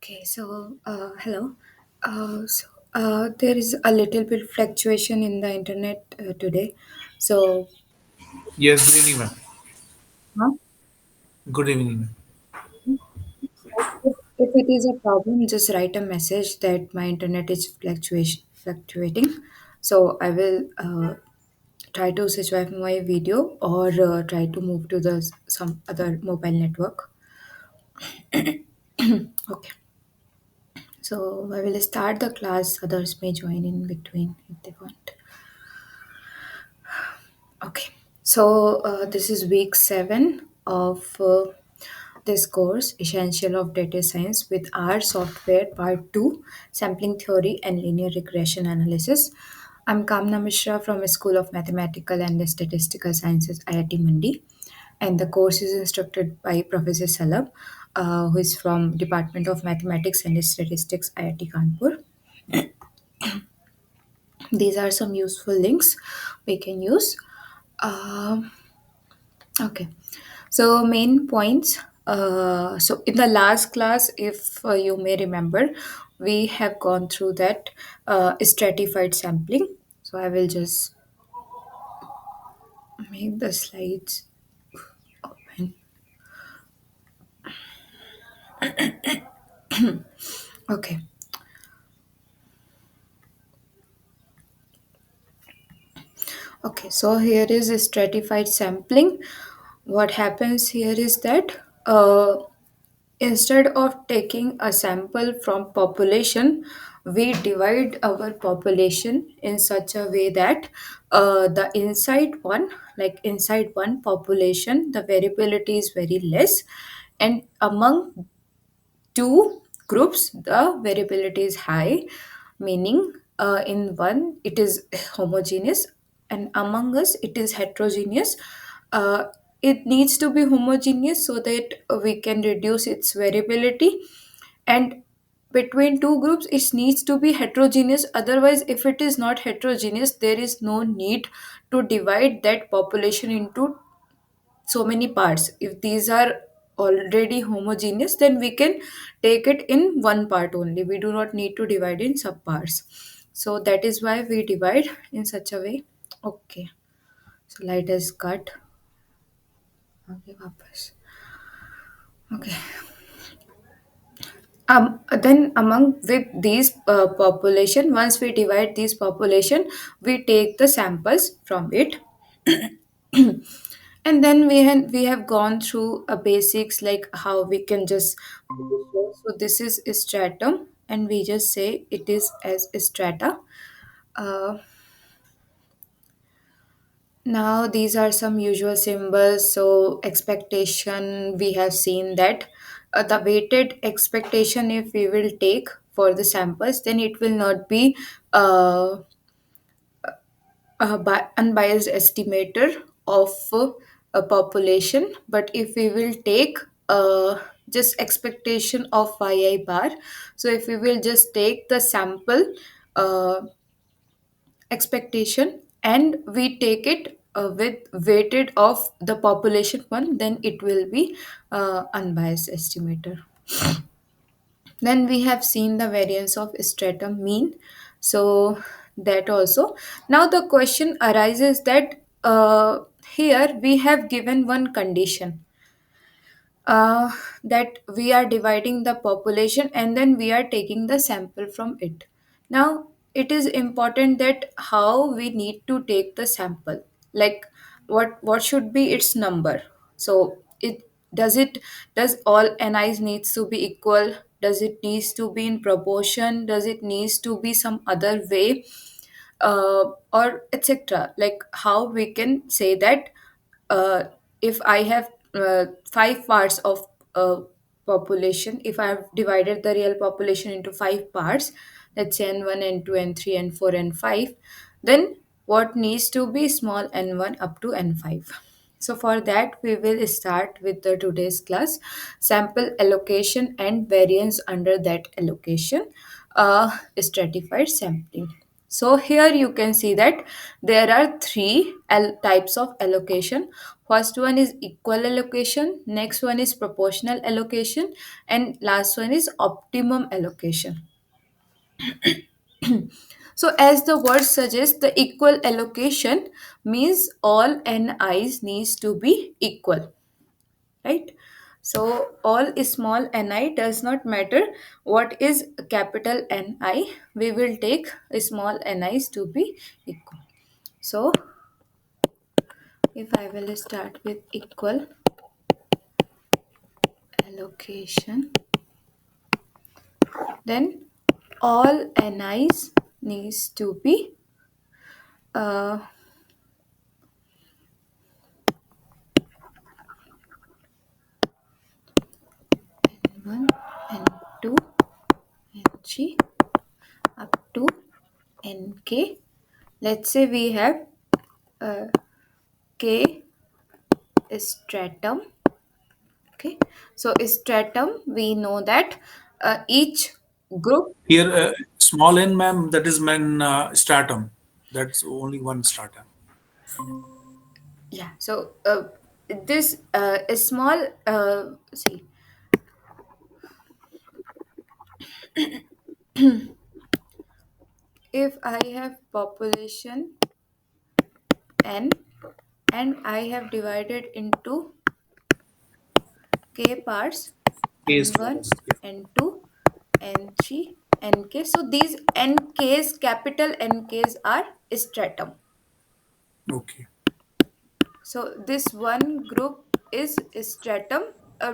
Hello. There is a little bit fluctuation in the internet today. So, Yes, good evening, ma'am. huh? Good evening, ma'am. If it is a problem, just write a message that my internet is fluctuating. So, I will try to switch off my video or try to move to the some other mobile network. Okay. So, I will start the class. Others may join in between if they want. Okay, this is week 7 of this course, Essential of Data Science with R Software Part 2, Sampling Theory and Linear Regression Analysis. I'm Kamna Mishra from School of Mathematical and Statistical Sciences, IIT Mandi, and the course is instructed by Professor Salab, who is from Department of Mathematics and Statistics, IIT Kanpur. These are some useful links we can use. Um Okay. So main points. So in the last class, if you may remember, we have gone through that stratified sampling. So I will just make the slides open. Okay. Okay. So here is stratified sampling. What happens here is that instead of taking a sample from population, we divide our population in such a way that the inside one population, the variability is very less, and among two groups, the variability is high, meaning in one it is homogeneous, and among us it is heterogeneous. Uh, it needs to be homogeneous so that we can reduce its variability, and between two groups it needs to be heterogeneous. Otherwise, if it is not heterogeneous, there is no need to divide that population into so many parts. If these are already homogeneous, then we can take it in one part only. We do not need to divide in subparts. So that is why we divide in such a way. Okay, so light is cut. Okay, वापस. Okay. Then among with these population, once we divide these population, we take the samples from it. And then we have gone through a basics like how we can just show. So this is stratum, and we just say it is as strata. uh, Now these are some usual symbols. So expectation, we have seen that the weighted expectation, if we will take for the samples, then it will not be uh, unbiased estimator of a population. But if we will take just expectation of yi bar, so if we will just take the sample uh, expectation and we take it with weighted of the population one, then it will be unbiased estimator. Then we have seen the variance of stratum mean. So that also. Now the question arises that here we have given one condition, uh, that we are dividing the population and then we are taking the sample from it. Now, it is important that how we need to take the sample, like what should be its number. So, does all ni's needs to be equal? Does it needs to be in proportion? Does it needs to be some other way? Or etc. Like how we can say that uh, if I have five parts of population, if I have divided the real population into five parts, let's say n1, n2, n3, n4, n5, then what needs to be small n1 up to n5. So for that, we will start with the today's class, sample allocation and variance under that allocation, stratified sampling. So here you can see that there are three types of allocation. First one is equal allocation, next one is proportional allocation, and last one is optimum allocation. So as the word suggests, the equal allocation means all ni's needs to be equal, right? So all small ni does not matter what is capital Ni, we will take small ni's to be equal. So if I will start with equal allocation, then all ni's needs to be uh, n1, n2, n3 up to nk. Let's say we have uh, k stratum. Okay, so stratum, we know that each group. Here, small n, ma'am, that is man stratum. That's only one stratum. Yeah, so this is small. See, if I have population n and I have divided into k parts, Case n1, clause. Yeah. n2, n3, nk. So these nks, capital nks, are stratum. Okay. So this one group is stratum.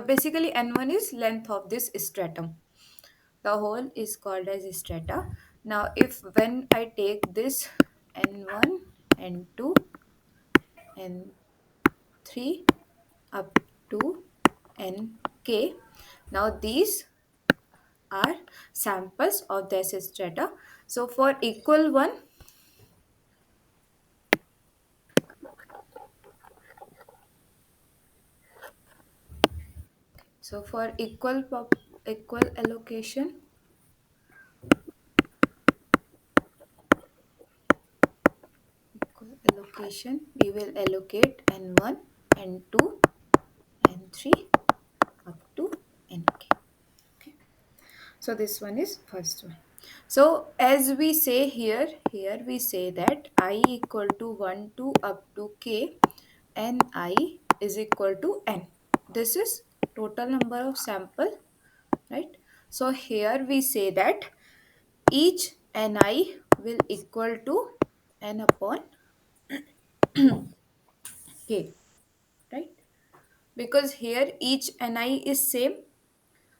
Basically, n1 is length of this stratum. The whole is called as strata. Now, if when I take this n1, n2, n3 up to nk, now these are samples of this strata. So for equal one, so for equal allocation, equal allocation, we will allocate n1, n2, n3 up to nk. Okay. So this one is first one. So as we say here we say that I equal to 1 to up to k, and I is equal to n. This is total number of sample, right? So here we say that each ni will equal to n upon k, right? Because here each ni is same,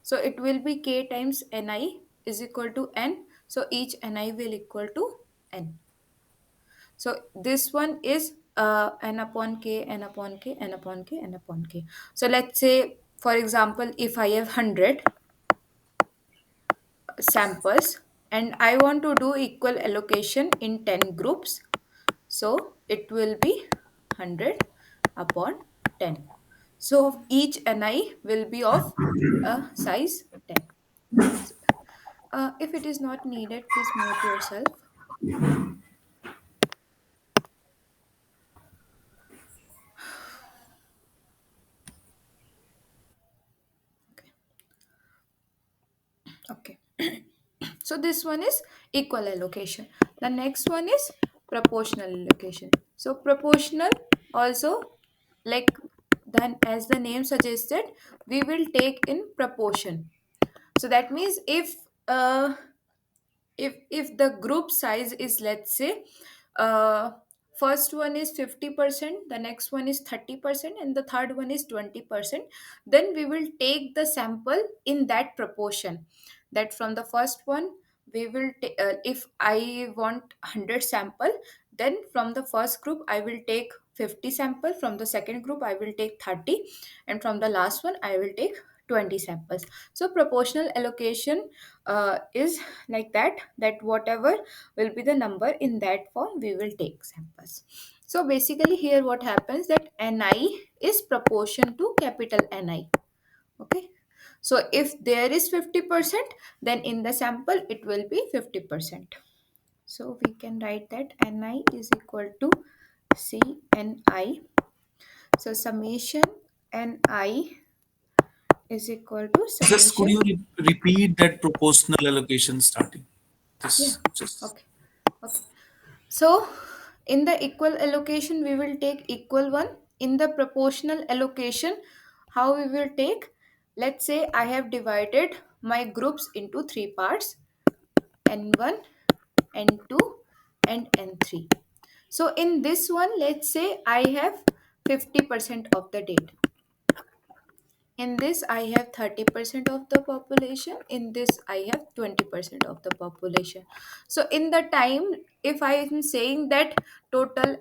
so it will be k times ni is equal to n. So each ni will equal to n. So this one is n upon k, n upon k, n upon k, n upon k. So let's say, for example, if I have 100 samples and I want to do equal allocation in 10 groups, so it will be 100 upon 10. So each ni will be of size 10. If it is not needed, please mute yourself. Okay. So this one is equal allocation. The next one is proportional allocation. So proportional also, like then as the name suggested, we will take in proportion. So that means if the group size is, let's say, uh first one is 50%, the next one is 30%, and the third one is 20%, then we will take the sample in that proportion. That from the first one, we will if I want 100 sample, then from the first group I will take 50 sample, from the second group I will take 30, and from the last one I will take 20 samples. So proportional allocation is like that whatever will be the number in that form, we will take samples. So basically here what happens, that ni is proportion to capital Ni. Okay, so if there is 50%, then in the sample it will be 50%. So we can write that Ni is equal to Cni. So summation Ni is equal to Just could summation. you repeat that proportional allocation starting? Yeah. This just Okay. Okay. So in the equal allocation, we will take equal one. In the proportional allocation, how we will take? Let's say I have divided my groups into three parts: N1, N2, and N3. So in this one, let's say I have 50% of the date. In this, I have 30% of the population. In this, I have 20% of the population. So in the time, if I am saying that total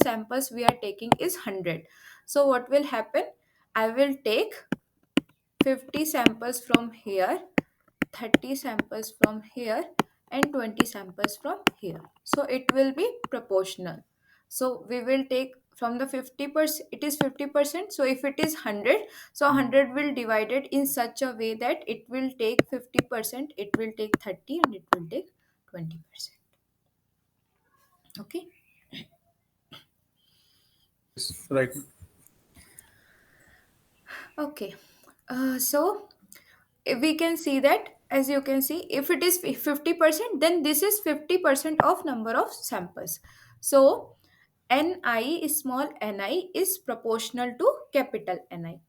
samples we are taking is 100. So what will happen? I will take 50 samples from here, 30 samples from here, and 20 samples from here. So it will be proportional. So we will take from the 50%, it is 50%. So if it is 100, so 100 will divide it in such a way that it will take 50%, it will take 30, and it will take 20%. Okay. right. Okay. So we can see that, as you can see, if it is 50%, then this is 50% of number of samples. So Ni is small Ni is proportional to capital Ni.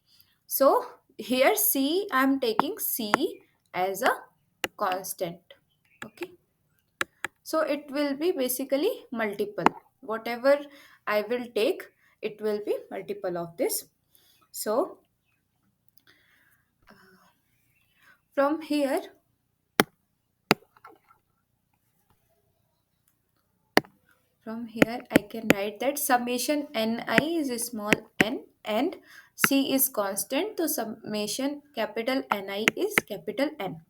So here C, I am taking C as a constant. Okay. So it will be basically multiple. Whatever I will take, it will be multiple of this. So from here, I can write that summation Ni is a small n and C is constant. So summation capital Ni is capital N.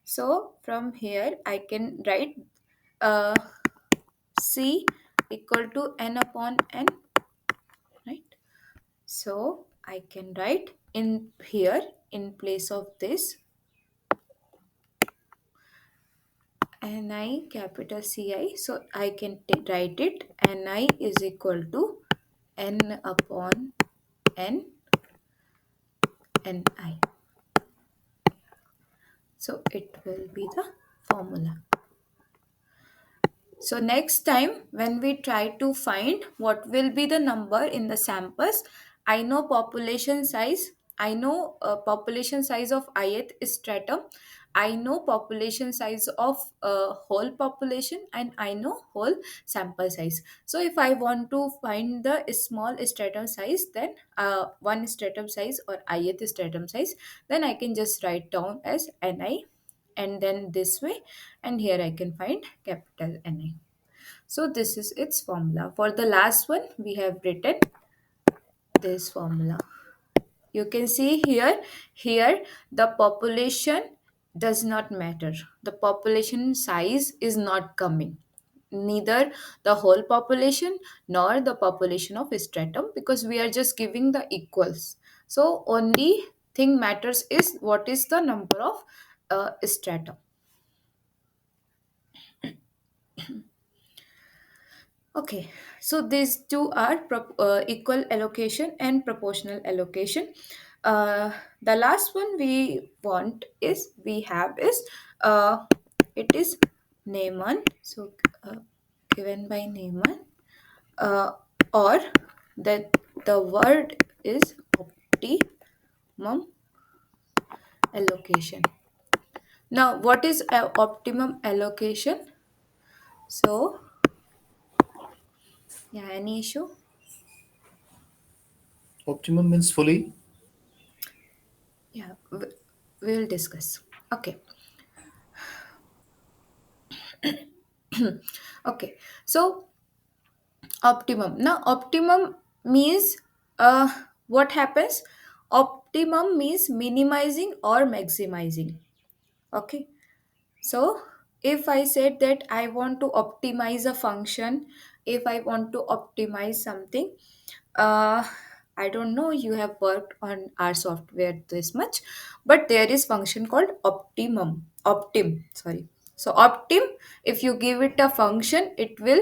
So from here I can write uh, C equal to n upon n, right? So I can write in here, in place of this, Ni capital Ci. So I can write it Ni is equal to n upon n Ni. So it will be the formula. So next time when we try to find what will be the number in the samples, I know population size, I know population size of ith stratum, I know population size of whole population, and I know whole sample size. So if I want to find the small stratum size, then one stratum size or ith stratum size, then I can just write down as Ni, and then this way, and here I can find capital Ni. So this is its formula. For the last one, we have written this formula. You can see here the population does not matter. The population size is not coming. Neither the whole population nor the population of stratum, because we are just giving the equals. So only thing matters is what is the number of stratum. Okay, so these two are equal allocation and proportional allocation. The last one we have is it is Neyman. So given by Neyman, uh, or that the word is optimum allocation. Now, what is optimum allocation? So, yeah, any issue? Optimum means fully. Yeah, we will discuss. Okay. Okay, so optimum. Now optimum means what happens? Optimum means minimizing or maximizing. Okay, so if I said that I want to optimize a function, if I want to optimize something, uh, I don't know you have worked on our software this much, but there is function called optimum, optim, sorry. So optim, if you give it a function, it will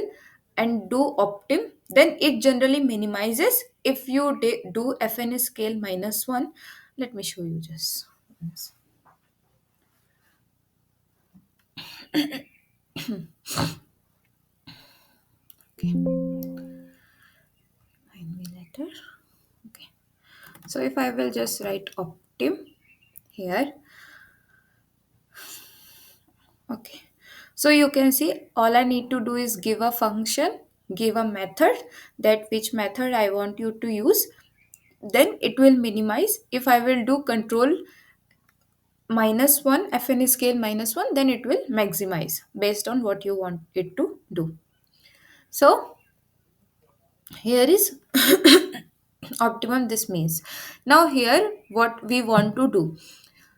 and do optim, then it generally minimizes. If you do fn scale minus 1, let me show you just once. Okay, find me letter. Okay, so if I will just write optim here. Okay, so you can see all I need to do is give a function, give a method, that which method I want you to use, then it will minimize. If I will do control minus 1, fn scale minus 1, then it will maximize based on what you want it to do. So here is optimum, this means. Now here what we want to do.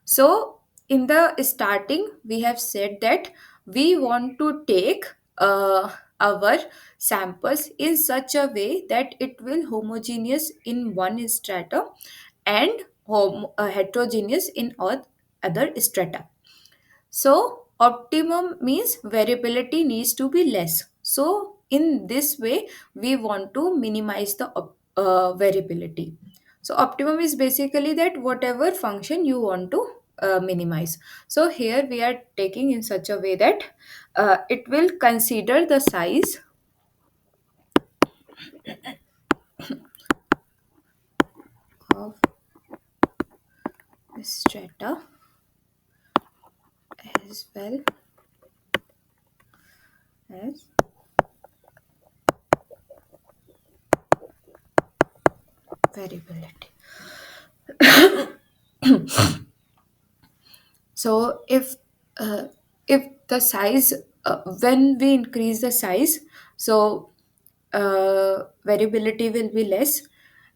So in the starting we have said that we want to take our samples in such a way that it will homogeneous in one strata and heterogeneous in all other strata. So optimum means variability needs to be less. So in this way, we want to minimize the variability. So optimum is basically that whatever function you want to minimize. So here we are taking in such a way that it will consider the size of strata as well as variability. So uh, if the size, when we increase the size, so variability will be less,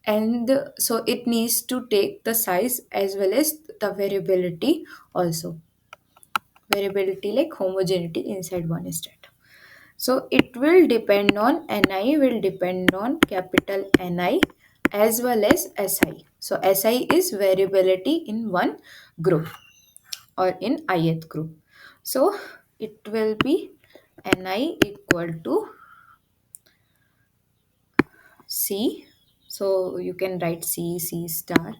and so it needs to take the size as well as the variability also, variability like homogeneity inside one state. So it will depend on ni, will depend on capital Ni as well as Si. So Si is variability in one group or in ith group. So it will be Ni equal to C. So you can write C star.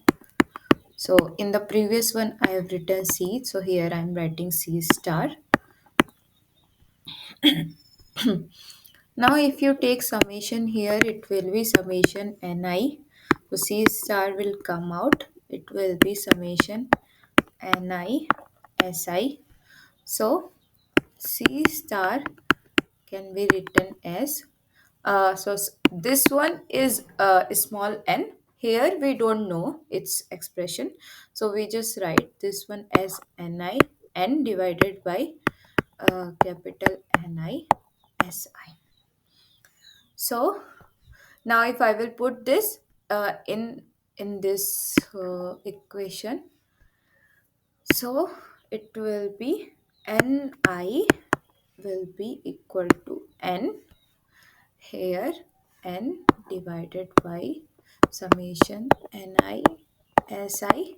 So in the previous one I have written C. So here I am writing C star. Now if you take summation here, it will be summation Ni. So C star will come out. It will be summation Ni Si. So C star can be written as this one is small n. Here we don't know its expression, so we just write this one as ni, n divided by capital Ni Si. So now if I will put this in this equation, so it will be Ni will be equal to n, here n divided by summation Ni Si,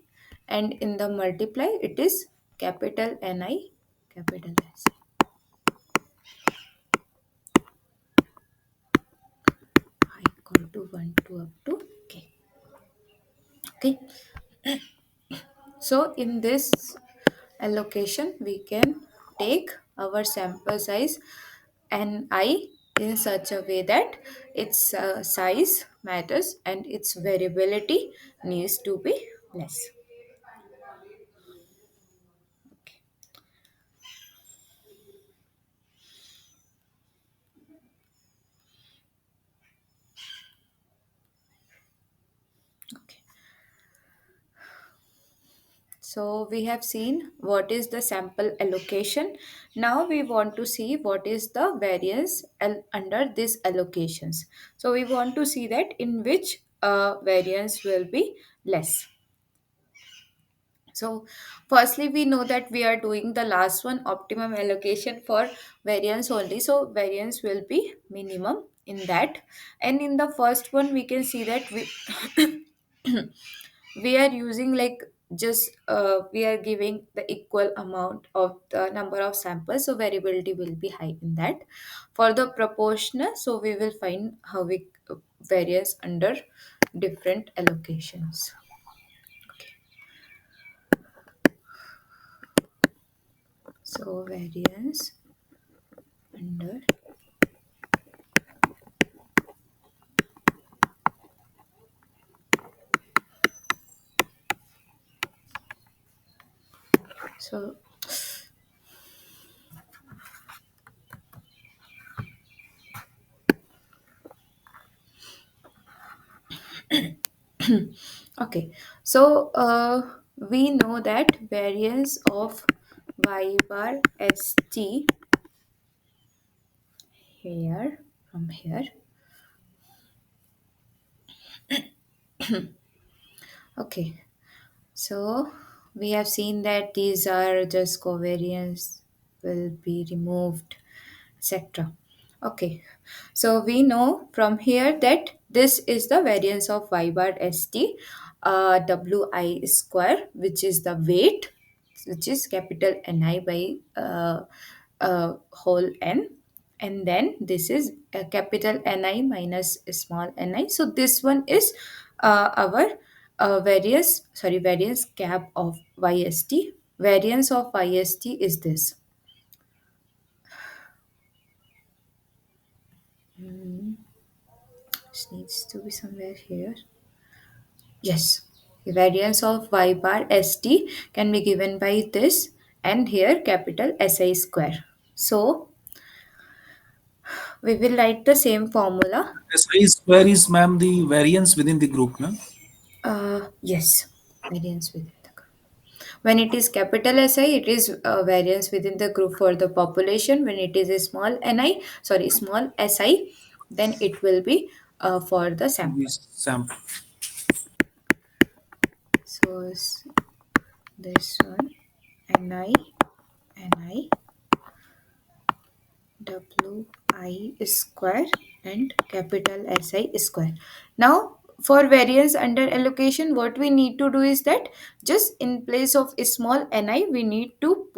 and in the multiply it is capital Ni capital Si. I equal to 1 to up to k. Okay, so in this allocation we can take our sample size Ni in such a way that its size matters and its variability needs to be less. Okay. So we have seen what is the sample allocation. Now we want to see what is the variance under these allocations. So we want to see that in which variance will be less. So firstly, we know that we are doing the last one, optimum allocation for variance only. So variance will be minimum in that. And in the first one, we can see that we we are using like just we are giving the equal amount of the number of samples, so variability will be high in that. For the proportional, so we will find how we variance under different allocations. Okay. So variance under, so okay, so we know that variance of y bar st here, from here. Okay, so we have seen that these are just covariance will be removed, etc. Okay, so we know from here that this is the variance of y bar st, wi square, which is the weight, which is capital Ni by whole n, and then this is a capital Ni minus small ni. So this one is our variance cap of yst. Variance of yst is this. This needs to be somewhere here. Yes, the variance of y bar st can be given by this, and here capital Si square. So we will write the same formula. SI square is, ma'am, the variance within the group, no? Yes, variance within the group. When it is capital Si, it is variance within the group for the population. When it is a small ni, sorry, small si, then it will be for the sample. This sample. So this one, ni, ni, wi square, and capital Si square. Now, for variance under allocation, what we need to do is that just in place of a small ni, we need to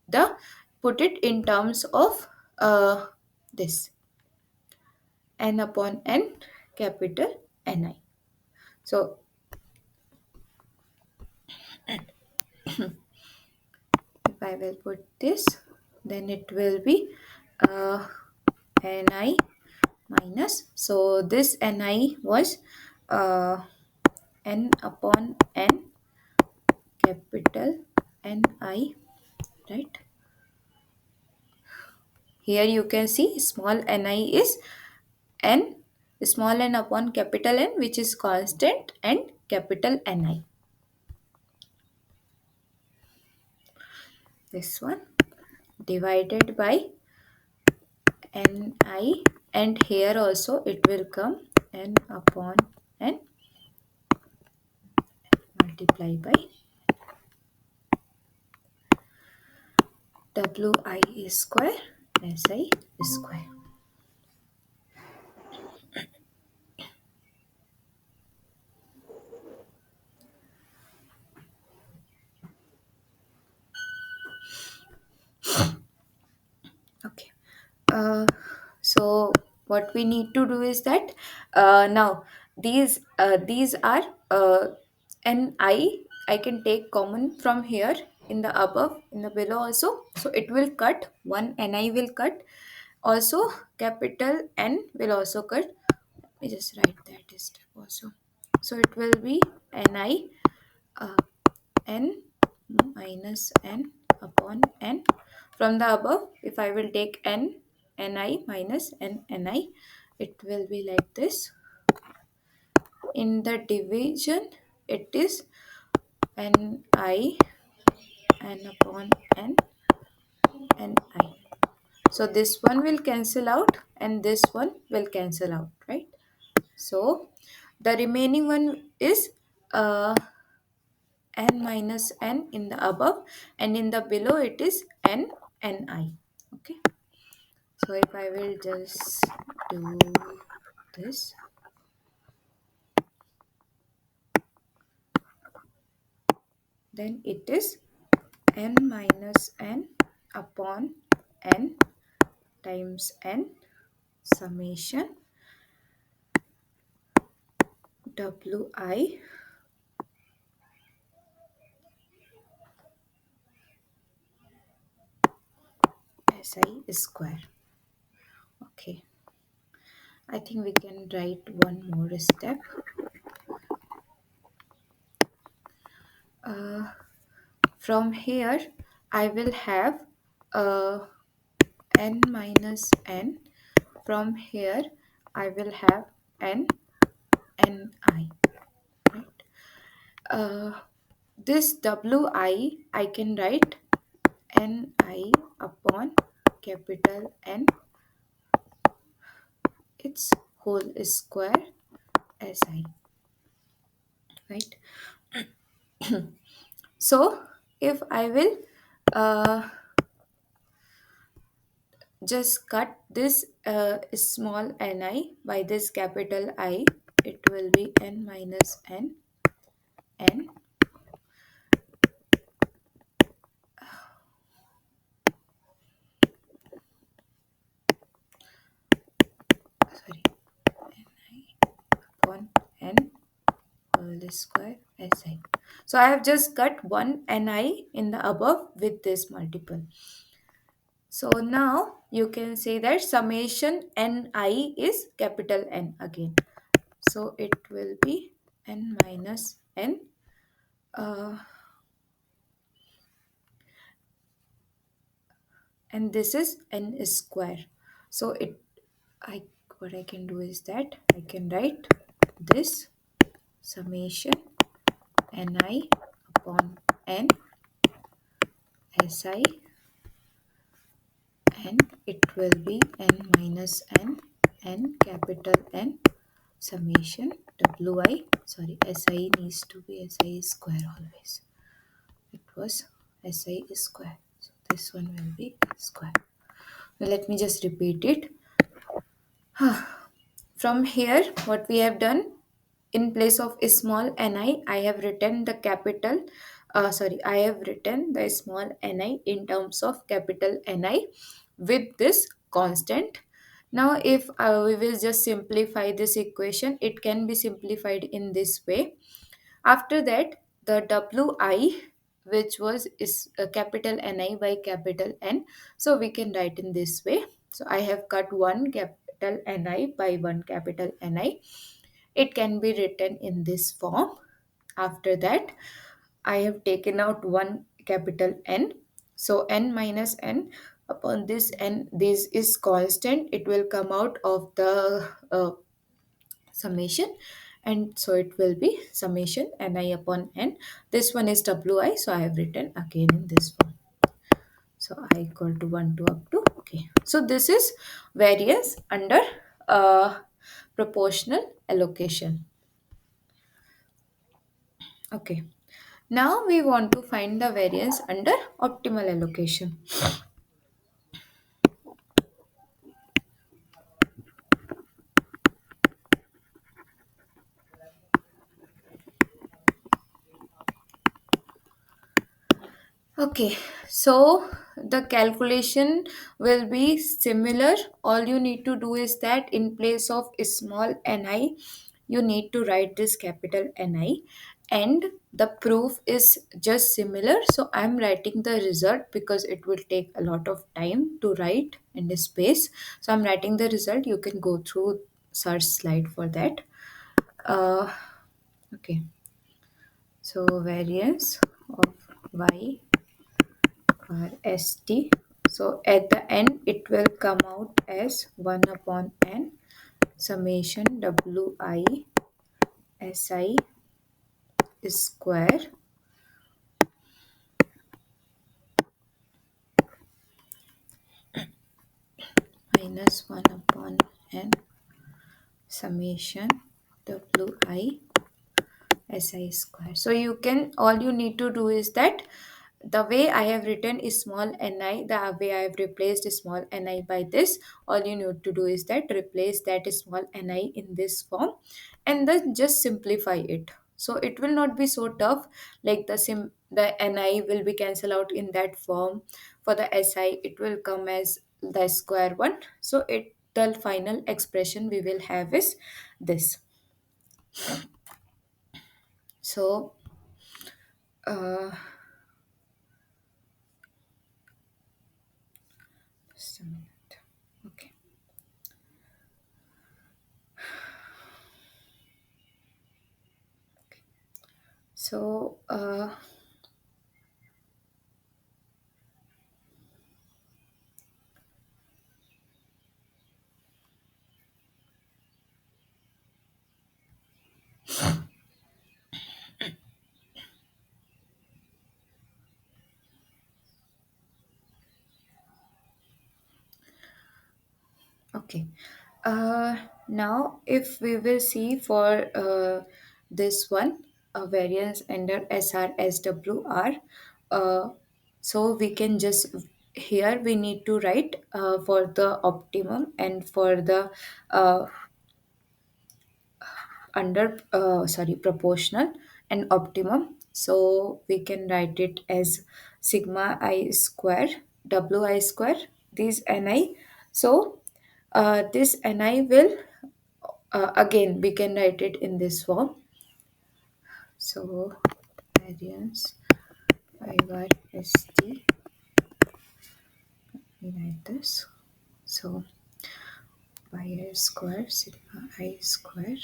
the put it in terms of this n upon n capital Ni. So if I will put this, then it will be uh, Ni minus. So this Ni was uh, n upon n capital Ni, right? Here you can see small ni is n, small n upon capital N, which is constant, and capital Ni. This one divided by Ni, and here also it will come n upon n multiply by wi square si square. Okay. So what we need to do is that now these are and I can take common from here in the above, in the below also. So it will cut one, ni will cut. Also capital N will also cut. Let me just write that step also. So it will be ni uh, n minus n upon n. From the above, if I will take ni minus ni, it will be like this. In the division, it is ni n upon ni. So this one will cancel out and this one will cancel out, right? So the remaining one is uh, n minus n in the above, and in the below it is ni. Okay, so if I will just do this, then it is n minus n upon n times n summation wi si square. Okay, I think we can write one more step. From here, I will have uh, n minus n. From here, I will have n ni. Right? This I can write ni upon capital N, its whole square si. Right? So, if I will uh, just cut this small ni by this capital I, it will be n minus n n, sorry, ni upon n whole square si. So I have just cut one ni in the above with this multiple. So now you can say that summation ni is capital N again. So it will be n minus n, uh, and this is n square. So I what I can do is that I can write this summation ni upon n si, and it will be n minus n capital N summation wi, sorry, si needs to be si square always. It was si square, so this one will be square. Now let me just repeat it. From here, what we have done, in place of a small ni, I have written the capital, I have written the small ni in terms of capital Ni with this constant. Now, if we will just simplify this equation, it can be simplified in this way. After that, the wi, which was is a capital Ni by capital N, so we can write in this way. So I have cut one capital Ni by one capital Ni. It can be written in this form. After that, I have taken out one capital N. So n minus n upon this n, this is constant. It will come out of the summation, and so it will be summation ni upon n. This one is wi, so I have written again in this form. So I equal to 1 to up to, okay. So this is variance under proportional allocation. Okay. Now we want to find the variance under optimal allocation. Okay, so the calculation will be similar. All you need to do is that in place of a small ni, you need to write this capital Ni, and the proof is just similar. So I'm writing the result because it will take a lot of time to write in this space. So I'm writing the result. You can go through search slide for that. Uh, okay, so variance of y or st. So at the end, it will come out as 1 upon n summation wi si square minus 1 upon n summation wi si square. So you can, all you need to do is that the way I have written is small ni, the way I have replaced small ni by this, all you need to do is that replace that small ni in this form and then just simplify it. So it will not be so tough, like the ni will be cancelled out in that form. For the si it will come as the square one. So it the final expression we will have is this. So uh just a minute. Okay. So okay. Now, if we will see for this one, a variance under SRSWR, uh, so we can just here we need to write for the optimum and for the uh, proportional and optimum. So we can write it as sigma I square wi square this ni. So this ni will again we can write it in this form. So variance I bar st, we write this. So y square sigma I square.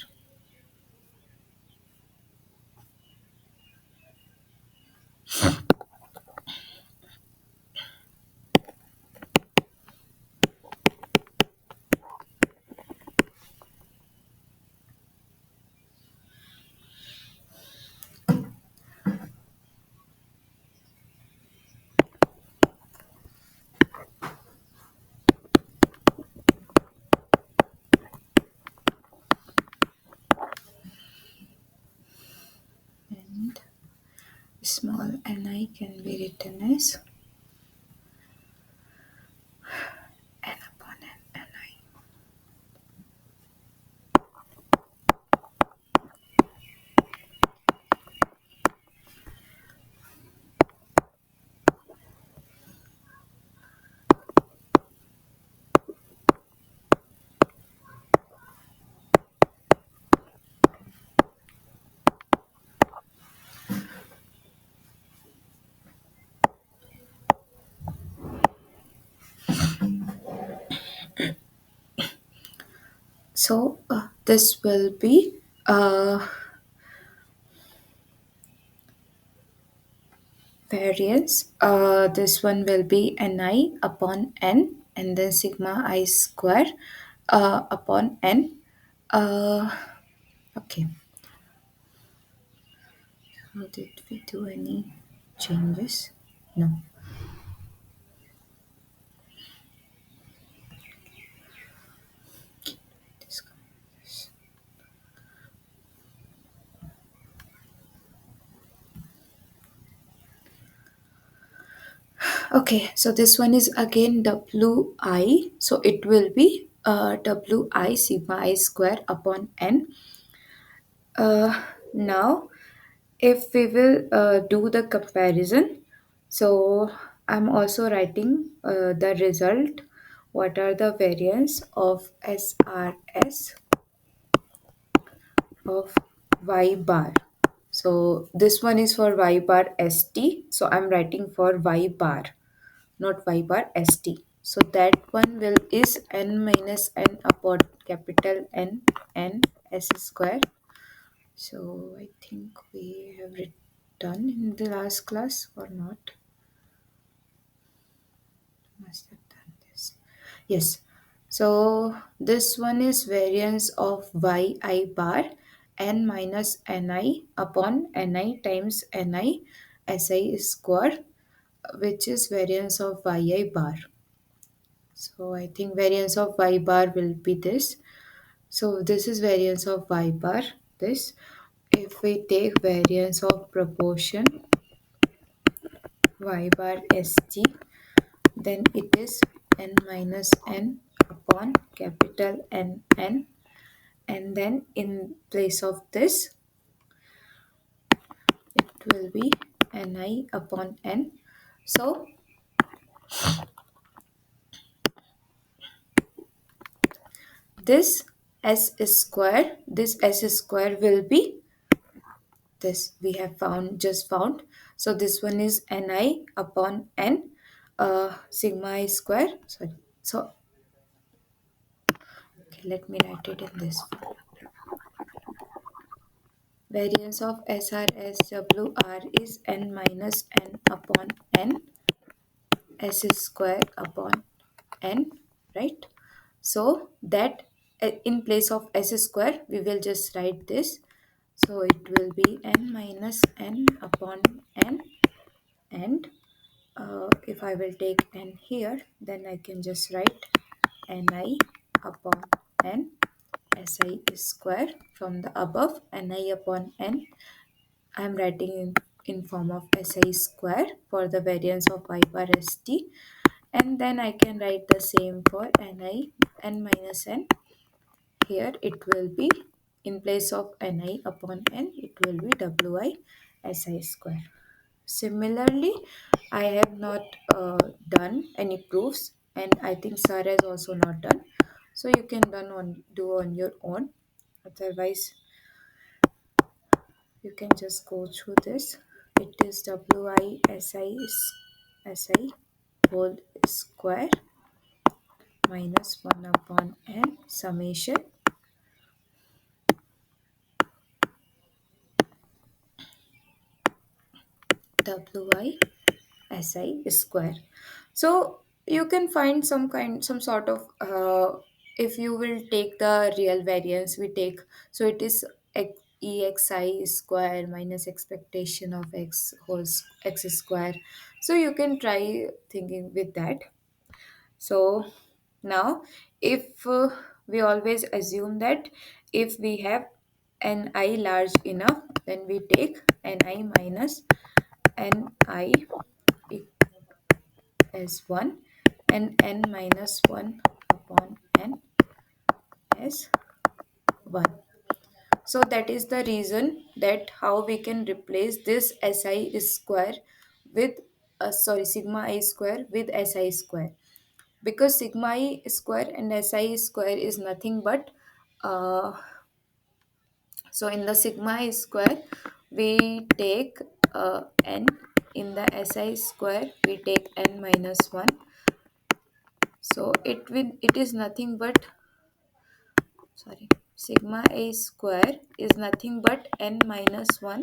And small ni can be written as n upon n ni. So this will be variance. This one will be ni upon n and then sigma I square upon n. Uh, okay. How did we do any changes? No. This- Okay, so this one is again wi. So it will be wi sigma I square upon n. Now, if we will do the comparison, so I'm also writing the result. What are the variance of SRS of y bar? So this one is for y bar st. So I'm writing for y bar, not y bar st. So that one will is n minus n upon capital N s square. So I think we have done in the last class or not. Must have done this. Yes. So this one is variance of yi bar n minus ni upon ni times ni si square, which is variance of yi bar. So I think variance of y bar will be this. So this is variance of y bar. This. If we take variance of proportion y bar st, then it is n minus n upon capital N, and then in place of this will be Ni upon N. So this s square will be this we have found just found. So this one is Ni upon N, sigma I square. Sorry. So okay, let me write it in this form. Variance of SRSWR is N minus N upon N S square upon N, right? So that in place of S square, we will just write this. So it will be N minus N upon N, and if I will take N here, then I can just write Ni upon N Si square from the above. Ni upon N I am writing in form of Si square for the variance of y bar st, and then I can write the same for Ni N minus N. Here it will be in place of Ni upon N, it will be Wi Si square. Similarly, I have not done any proofs, and I think sir has also not done. So you can do on your own. Otherwise, you can just go through this. It is Si whole square minus 1 upon n summation Wi Si square. So you can find some sort of if you will take the real variance we take, so it is exi square minus expectation of x square. So you can try thinking with that. So now if we always assume that if we have an I large enough, then we take ni minus ni as 1 and n minus 1 upon n as 1. So that is the reason that how we can replace this si square with sigma I square with si square, because sigma I square and si square is nothing but uh, so in the sigma I square we take n, in the si square we take n minus 1. So it is nothing but sorry sigma a square is nothing but n minus 1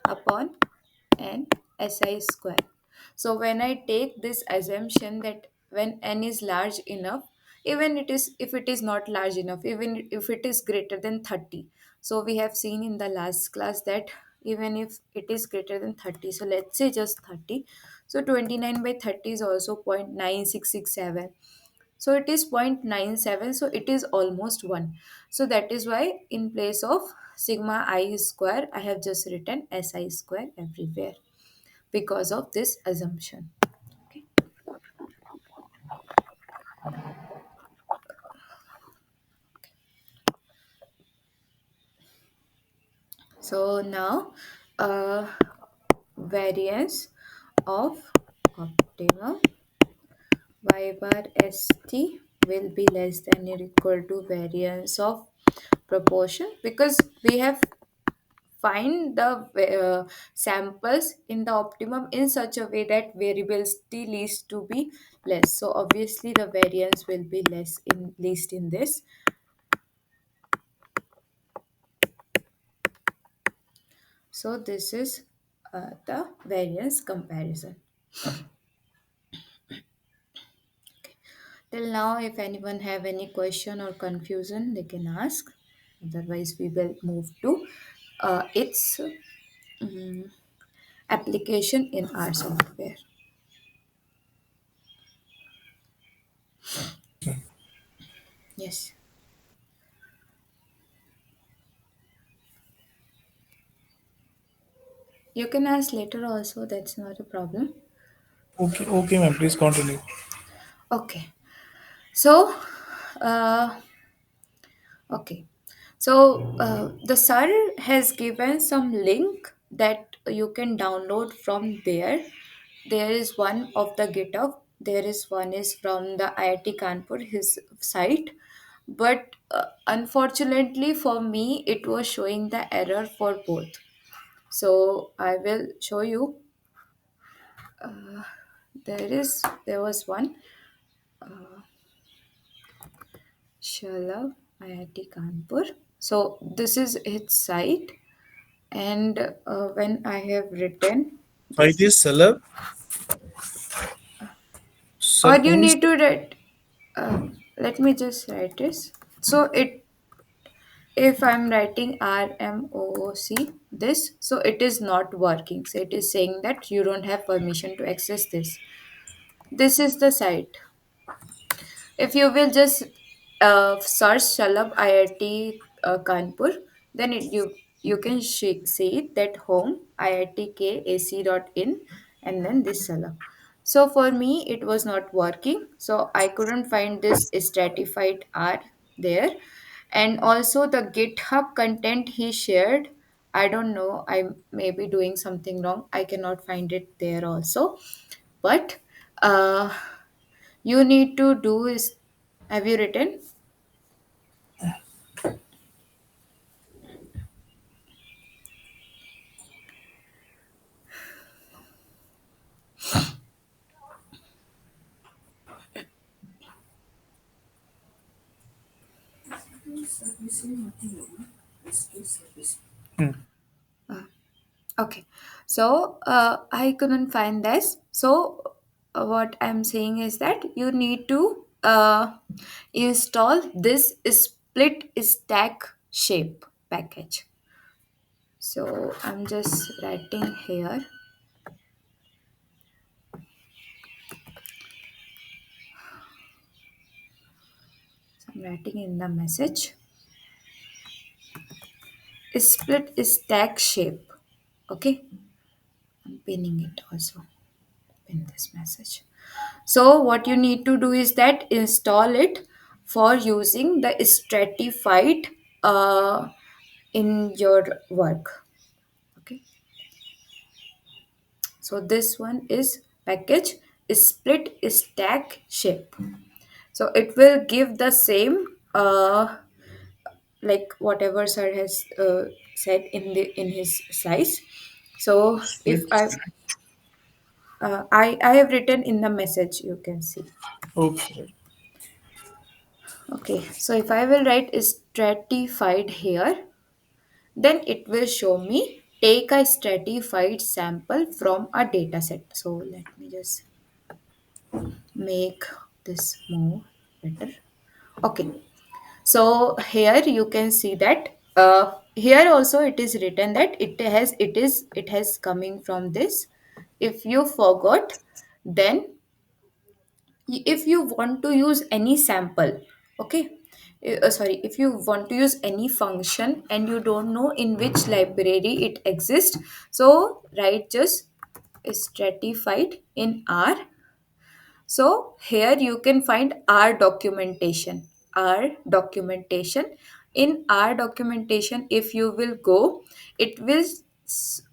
upon n si square. So when I take this assumption that when n is large enough, even it is if it is not large enough, even if it is greater than 30, so we have seen in the last class that even if it is greater than 30, so let's say just 30, so 29 by 30 is also 0.9667. So it is 0.97, so it is almost 1. So that is why in place of sigma I square I have just written si square everywhere because of this assumption. Okay. So now variance of optimum y bar st will be less than or equal to variance of proportion, because we have find the samples in the optimum in such a way that variability leads to be less, so obviously the variance will be less in least in this. So this is the variance comparison. Till now, if anyone have any question or confusion, they can ask. Otherwise, we will move to its application in our software. Yes, you can ask later also. That's not a problem. Okay, okay, ma'am. Please continue. Okay. So, uh, okay. So the sir has given some link that you can download from there. There is one of the GitHub. There is one is from the IIT Kanpur, his site. But unfortunately for me, it was showing the error for both. So I will show you. There was one Shalab IIT Kanpur. So this is its site, and when I have written IT this, celeb, or sir, you need to write. Let me just write this. So it, if I'm writing RMOOC this, so it is not working. So it is saying that you don't have permission to access this. This is the site. If you will just search Shalab IIT Kanpur, then you can see that home iitkAC.in and then this Shalab. So for me, it was not working. So I couldn't find this stratified R there. And also the GitHub content he shared, I don't know, I may be doing something wrong. I cannot find it there also. But uh, you need to do is, have you written? Okay. So I couldn't find this. So what I'm saying is that you need to install this split stack shape package. So I'm just writing here. So I'm writing in the message. Split stack shape. Okay. I'm pinning it also. Pin this message. So what you need to do is that install it for using the stratified in your work. Okay. So this one is package split stack shape. So it will give the same like whatever sir has said in his slides. So if split I stack. I have written in the message, you can see. Okay. Okay, so if I will write stratified here, then it will show me take a stratified sample from a data set. So let me just make this more better. Okay, so here you can see that here also it is written that it has coming from this. If you forgot, then if you want to use any sample, okay, sorry, if you want to use any function and you don't know in which library it exists, so write just stratified in R. So here you can find R documentation. R documentation. In R documentation, if you will go, it will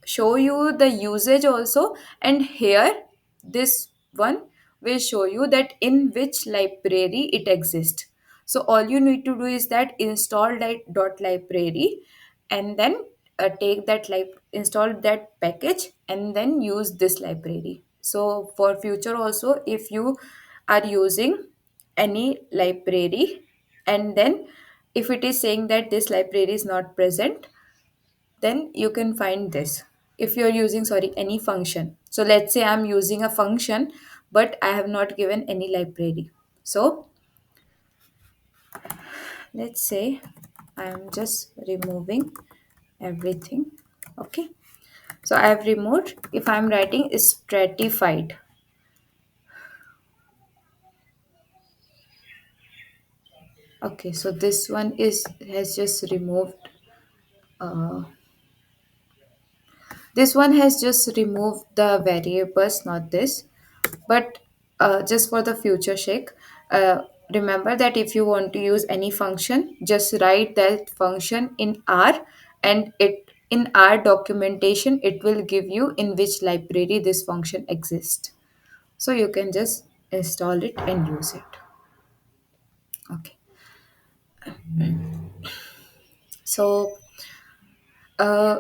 show you the usage also. And here, this one will show you that in which library it exists. So all you need to do is that install that dot library, and then take that install that package and then use this library. So for future also, if you are using any library, and then if it is saying that this library is not present, then you can find this. If you're using, sorry, any function, so let's say I'm using a function but I have not given any library. So let's say I'm just removing everything. Okay, so I have removed. If I'm writing stratified, okay, so this one is has just removed. Uh, this one has just removed the variables, not this. But just for the future sake, uh, remember that if you want to use any function, just write that function in R, and it In our documentation, it will give you in which library this function exists. So you can just install it and use it. Okay. So uh,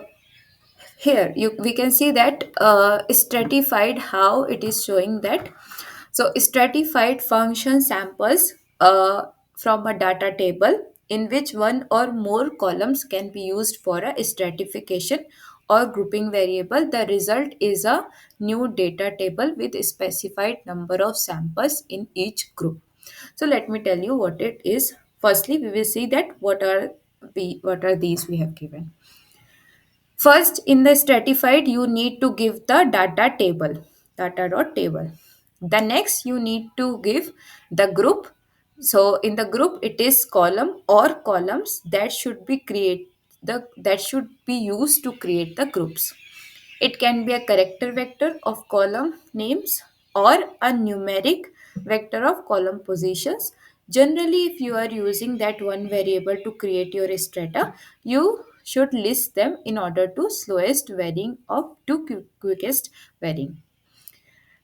here we can see that stratified, how it is showing that. So stratified function samples from a data table in which one or more columns can be used for a stratification or grouping variable. The result is a new data table with a specified number of samples in each group. So let me tell you what it is. Firstly, we will see that what are these we have given. First, in the stratified, you need to give the data table, data dot table. The next, you need to give the group. So in the group, it is column or columns that should be that should be used to create the groups. It can be a character vector of column names or a numeric vector of column positions. Generally, if you are using that one variable to create your strata, you should list them in order to slowest varying of to quickest varying.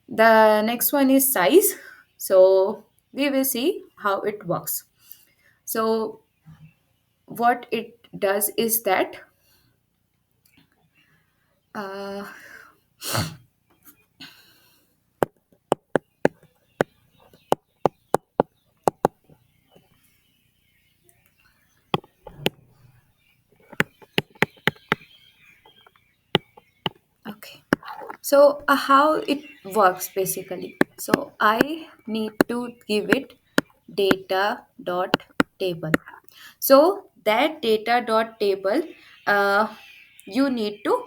The next one is size. So we will see how it works. So what it does is that uh, okay. So how it works basically. So I need to give it data dot table. So that data dot table uh, you need to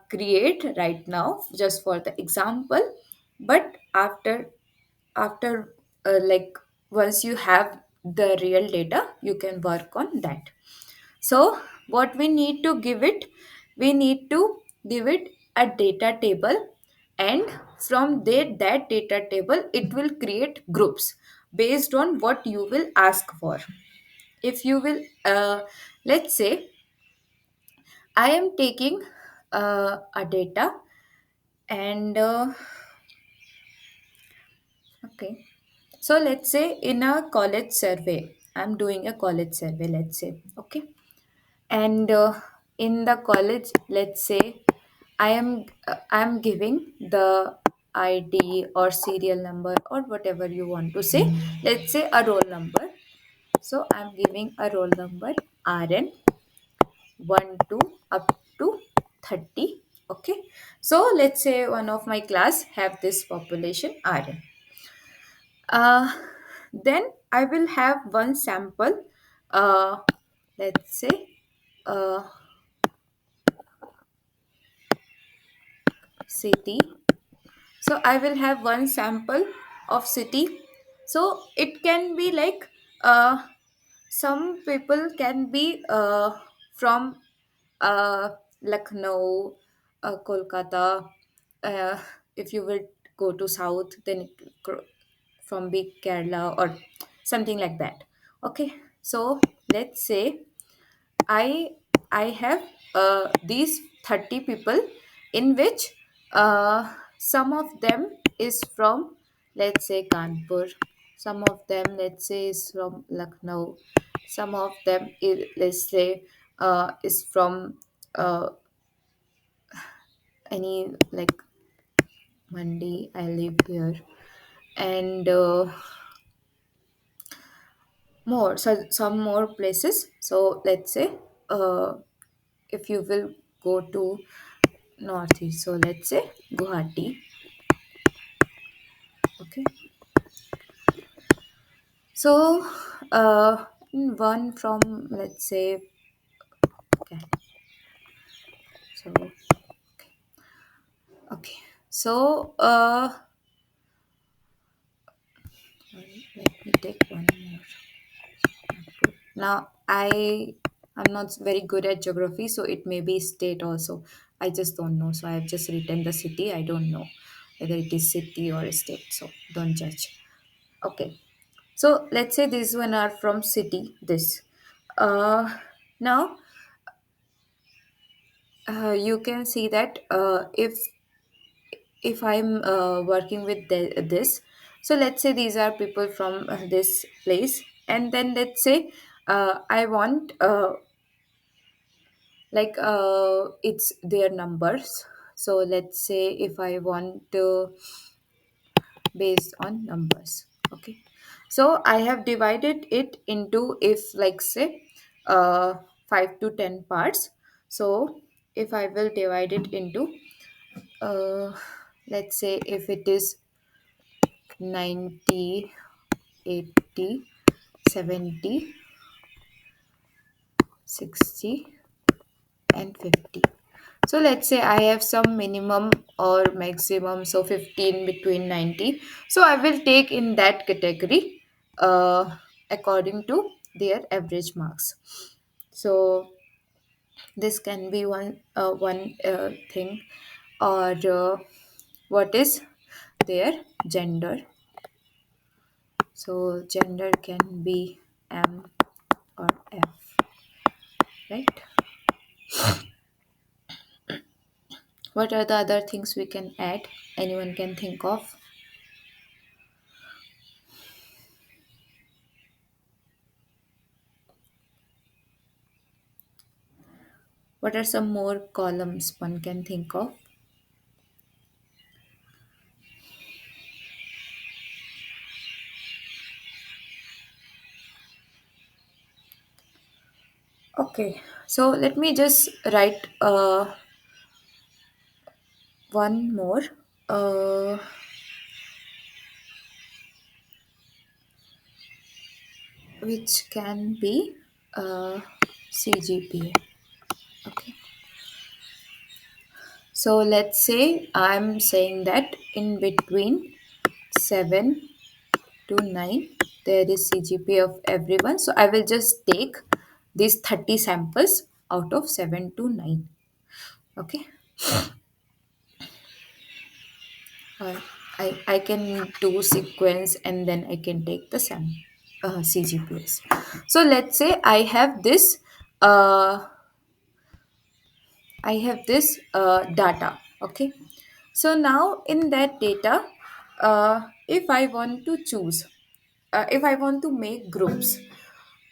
create right now just for the example. But after like once you have the real data, you can work on that. So, what we need to give it, we need to give it a data table, and from that data table, it will create groups based on what you will ask for. If you will, let's say, I am taking a data and okay. So let's say in a college survey, I'm doing a college survey, let's say, okay. And in the college, let's say I'm giving the ID or serial number or whatever you want to say. Let's say a roll number. So I'm giving a roll number RN 1 to up to 30. Okay. So let's say one of my class have this population RN. uh, then I will have one sample, uh, let's say uh, city. So I will have one sample of city. So it can be like some people can be from uh, Lucknow, Kolkata. uh, if you will go to south, then from big Kerala or something like that. Okay, so let's say I I have these 30 people in which some of them is from, let's say, Kanpur, some of them, let's say, is from Lucknow, some of them is, let's say, is from uh, any like Mandi. I live here, and more, so some more places. So let's say uh, if you will go to northeast, so let's say Guwahati. Okay, so one from, let's say, okay, so okay, so let me take one more. Now I'm not very good at geography, so it may be state also. I just don't know, so I have just written the city. I don't know whether it is city or state, so don't judge. Okay, so let's say this one are from city. This uh now You can see that if I'm working with this, so let's say these are people from this place, and then let's say I want it's their numbers. So let's say if I want to based on numbers. Okay, so I have divided it into, if like say 5 to 10 parts. So if I will divide it into uh, let's say if it is 90, 80, 70, 60, and 50. So let's say I have some minimum or maximum, so 15 between 90. So I will take in that category according to their average marks. So this can be one thing, or what is their gender. So gender can be M or F, right? What are the other things we can add? Anyone can think of? What are some more columns one can think of? Okay, so let me just write one more, uh, which can be CGPA. Okay, so let's say I'm saying that in between 7 to 9 there is CGPA of everyone. So I will just take these 30 samples out of 7 to 9. Okay, or I can do sequence and then I can take the CGPAs. So let's say I have this data. Okay, so now in that data, if I want to choose, if I want to make groups,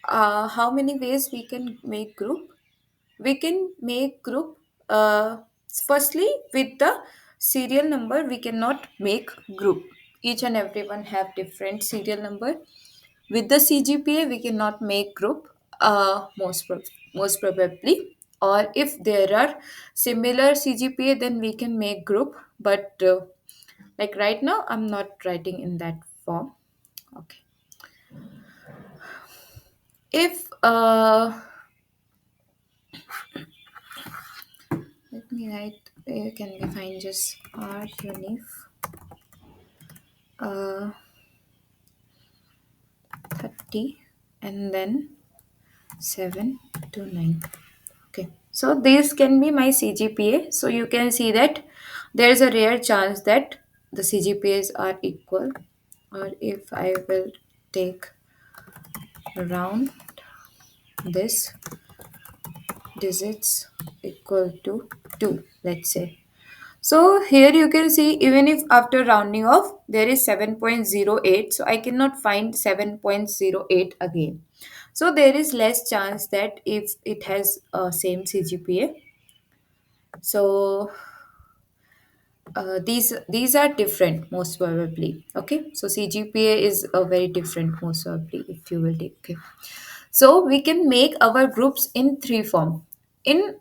how many ways we can make group? We can make group firstly with the serial number. We cannot make group. Each and everyone have different serial number. With the CGPA we cannot make group, most probably, or if there are similar CGPA then we can make group, but like right now I'm not writing in that form. Okay, if let me write, where can we find just R unif uh 30 and then 7 to 9. Okay, so this can be my CGPA. So you can see that there is a rare chance that the CGPAs are equal, or if I will take round this digits equal to 2, let's say. So here you can see, even if after rounding off there is 7.08, so I cannot find 7.08 again. So there is less chance that if it has same CGPA. So these are different most probably. Okay, so CGPA is a very different most probably if you will take. Okay, so we can make our groups in three form. In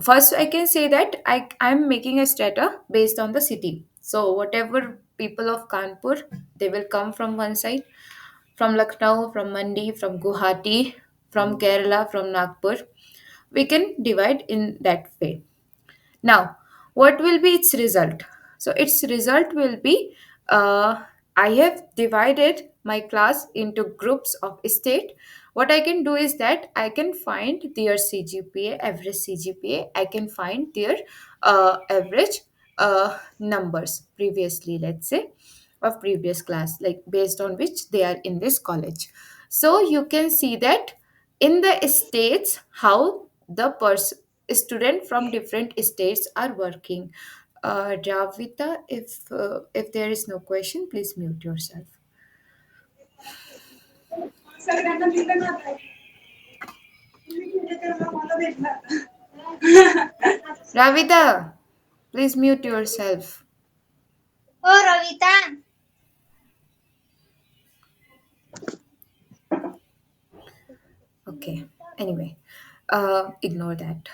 first I can say that I'm making a strata based on the city. So whatever people of Kanpur, they will come from one side, from Lucknow, from Mandi, from Guwahati, from Kerala, from Nagpur. We can divide in that way. Now, what will be its result? So, its result will be I have divided my class into groups of state. What I can do is that I can find their CGPA, average CGPA. I can find their average numbers previously, let's say, of previous class, like based on which they are in this college. So, you can see that in the states how the person students from different states are working. Ravita, if there is no question, please mute yourself. Ravita, please mute yourself. Oh, Ravita. Okay. Anyway, ignore that.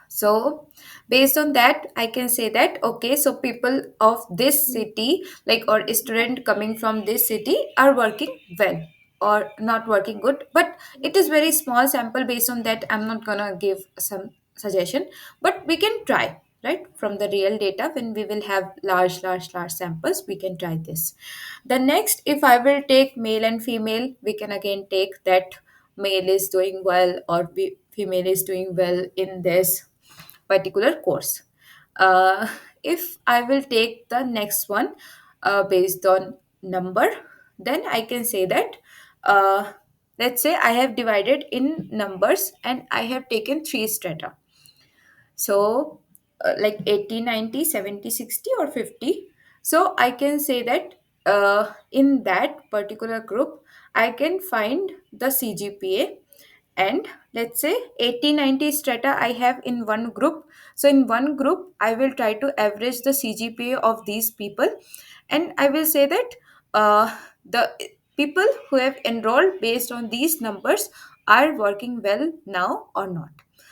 So, based on that, I can say that okay, so people of this city, like or a student coming from this city, are working well or not working good. But it is very small sample. Based on that, I'm not gonna give some suggestion, but we can try right from the real data. When we will have large samples, we can try this. The next, if I will take male and female, we can again take that male is doing well or female is doing well in this particular course. uh, if I will take the next one based on number, then I can say that uh, let's say I have divided in numbers and I have taken three strata. So like 80, 90, 70, 60, or 50. So I can say that in that particular group I can find the CGPA. And let's say 80, 90 strata I have in one group. So in one group I will try to average the CGPA of these people, and I will say that the people who have enrolled based on these numbers are working well now or not.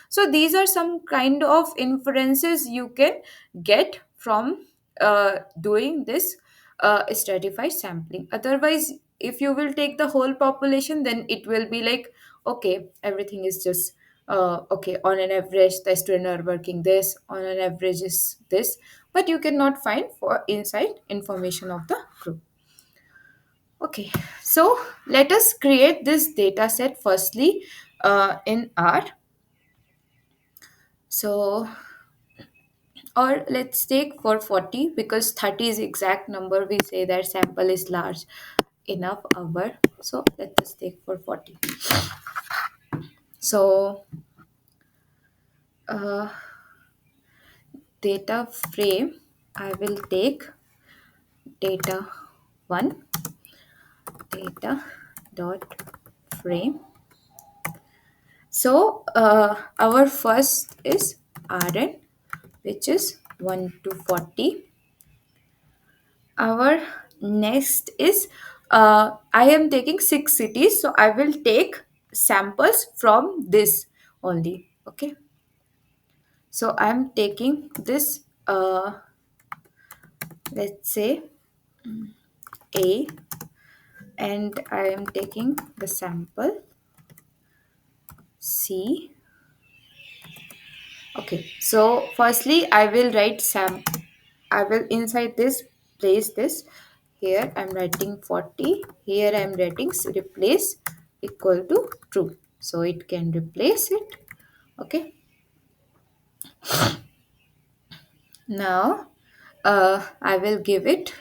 So these are some kind of inferences you can get from doing this stratified sampling. Otherwise, if you will take the whole population, then it will be like okay, everything is just okay, on an average the student are working this, on an average is this, but you cannot find for inside information of the group. Okay, so let us create this data set firstly in R. So, or let's take for 40 because 30 is exact number. We say that sample is large enough our. So let us take for 40. So uh, data frame, I will take data 1 data dot frame. So our first is RN, which is 1 to 40. Our next is I am taking six cities, so I will take samples from this only. Okay, so I'm taking this let's say A, and I am taking the sample C. Okay, so firstly I will write I will inside this place this. Here I'm writing 40. Here I'm writing replace equal to true. So it can replace it. Okay. Now I will give it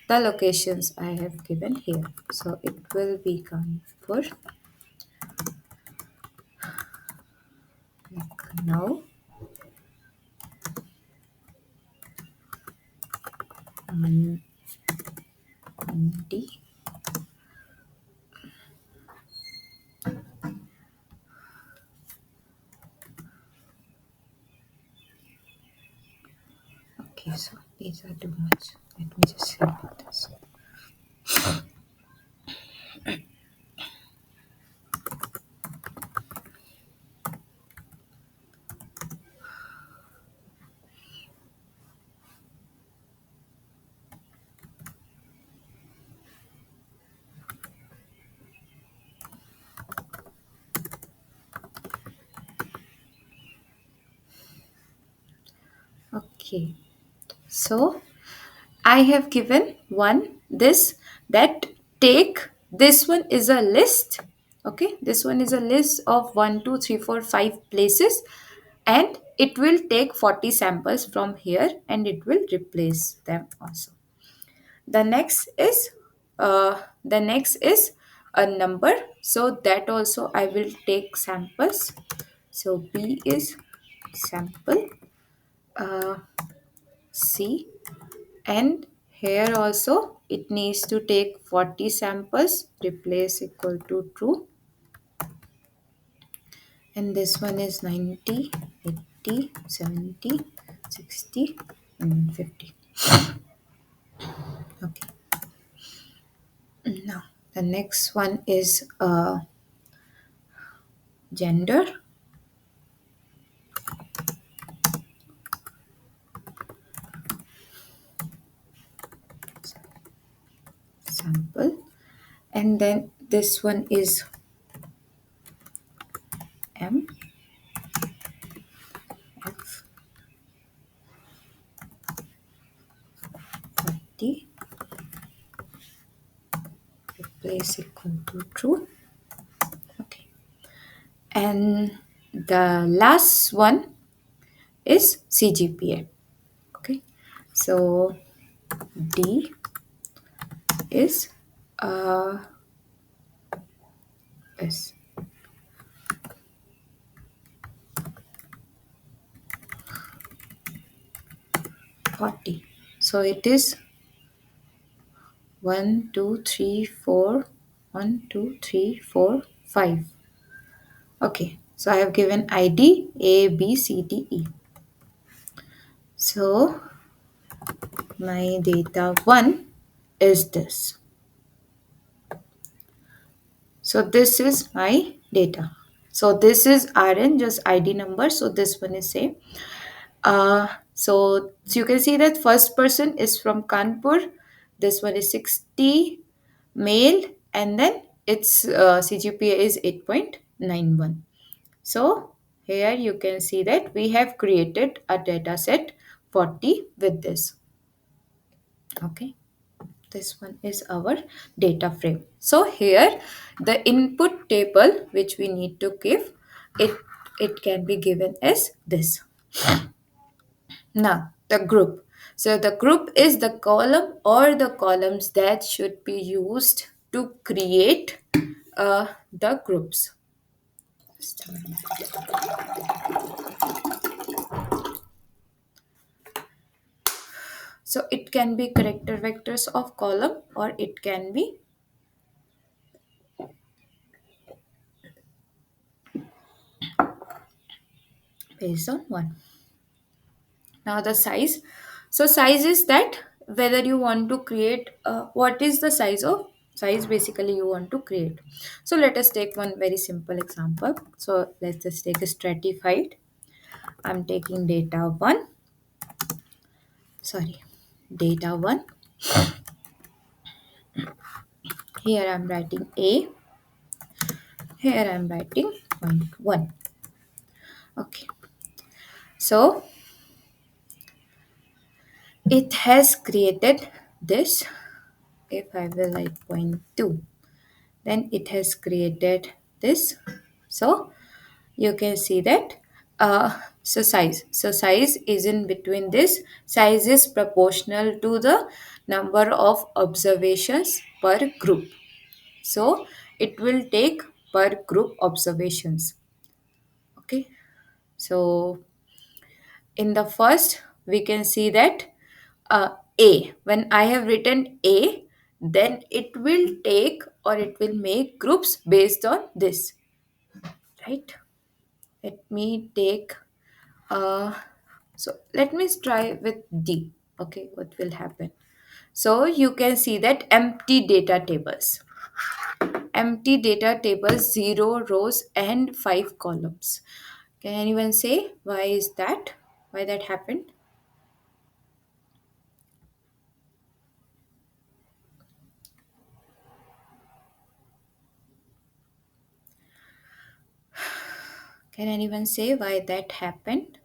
the locations I have given here. So it will be Kanpur, Lucknow, Mandi. Okay, so these are too much. Let me just remove this. Okay, so I have given one this that take this one is a list. Okay, this one is a list of 1, 2, 3, 4, 5 places, and it will take 40 samples from here and it will replace them also. The next is a number, so that also I will take samples. So B is sample, uh, C, and here also it needs to take 40 samples, replace equal to true, and this one is 90, 80, 70, 60, and 50. Okay, now the next one is gender, sample, and then this one is M, F, 40, replace equal to true. Okay, and the last one is CGPA. Okay, so D is uh, is 40. So it is 1, 2, 3, 4, 1, 2, 3, 4, 5. Okay, so I have given ID A, B, C, D, E. So my data 1 is this. So this is my data. So this is RN, just ID number. So this one is same. So you can see that first person is from Kanpur. This one is 60, male, and then its CGPA is 8.91. So here you can see that we have created a data set 40 with this. Okay, this one is our data frame. So here the input table which we need to give, it it can be given as this. Now, the group. So, the group is the column or the columns that should be used to create the groups. Just a minute. So, it can be character vectors of column or it can be based on one. Now, the size. So, size is that whether you want to create what is the size basically you want to create. So, let us take one very simple example. So, let's just take a stratified. I'm taking data 1, sorry, data 1. Here I'm writing A, here I'm writing point 1. Okay, so it has created this. If I will write point 2, then it has created this. So you can see that so size is in between this. Size is proportional to the number of observations per group. So it will take per group observations. Okay. So in the first, we can see that A, when I have written A, then it will take or it will make groups based on this, right? Let me take, uh, so let me try with D. Okay, what will happen? So you can see that empty data tables. Empty data table, 0 rows and 5 columns. Can anyone say why is that? Why that happened? Can anyone say why that happened?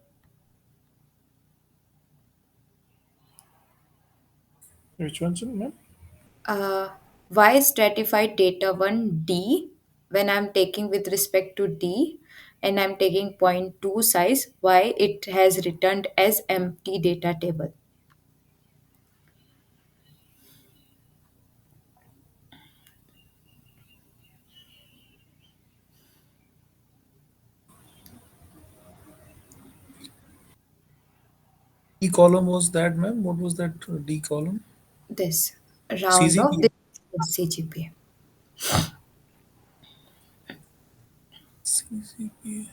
Which one's in, ma'am? Uh, why stratified data 1D when I'm taking with respect to D and I'm taking point 0.2 size, why it has returned as empty data table? D column was that, ma'am? What was that D column? This round of CGPA. this CGPA. CGPA.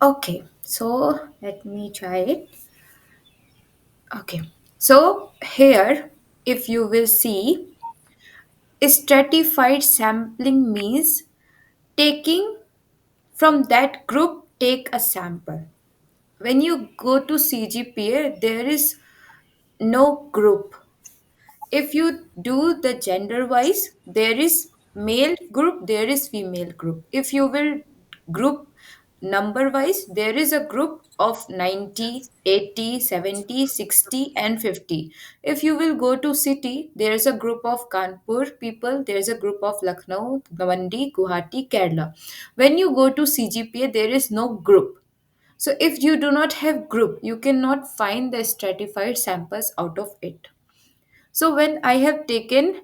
Okay, so let me try it. Okay, so here, if you will see, stratified sampling means taking from that group, take a sample. When you go to CGPA, there is no group. If you do the gender wise, there is male group, there is female group. If you will group number wise, there is a group of 90, 80, 70, 60, and 50. If you will go to city, there is a group of Kanpur people, there is a group of Lucknow, Mandi, Guwahati, Kerala. When you go to CGPA, there is no group. So if you do not have group, you cannot find the stratified samples out of it. So when I have taken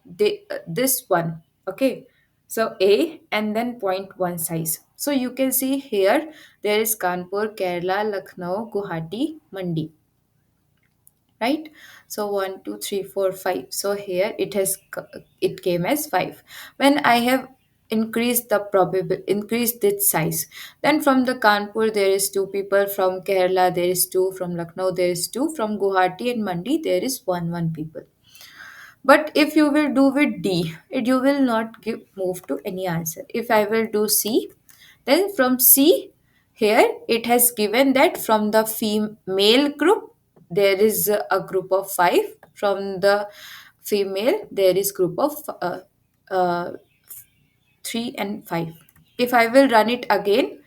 this one, okay, so A and then point one size. So you can see here there is Kanpur, Kerala, Lucknow, Guwahati, Mandi, right? So one, two, three, four, five. So here it came as five. When I have increased its size, then from the Kanpur there is two people, from Kerala there is two, from Lucknow there is two, from Guwahati and Mandi there is one people. But if you will do with D, you will not give move to any answer. If I will do C, then from C, here it has given that from the female group there is a group of five. From the female there is group of uh, three and five. If I will run it again,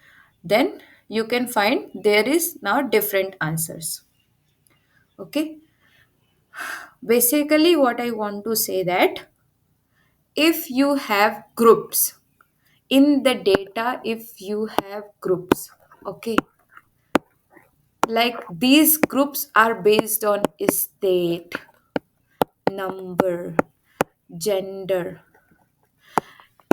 then you can find there is now different answers. Okay. Basically, what I want to say that if you have groups in the data, if you have groups, okay, like these groups are based on state, number, gender.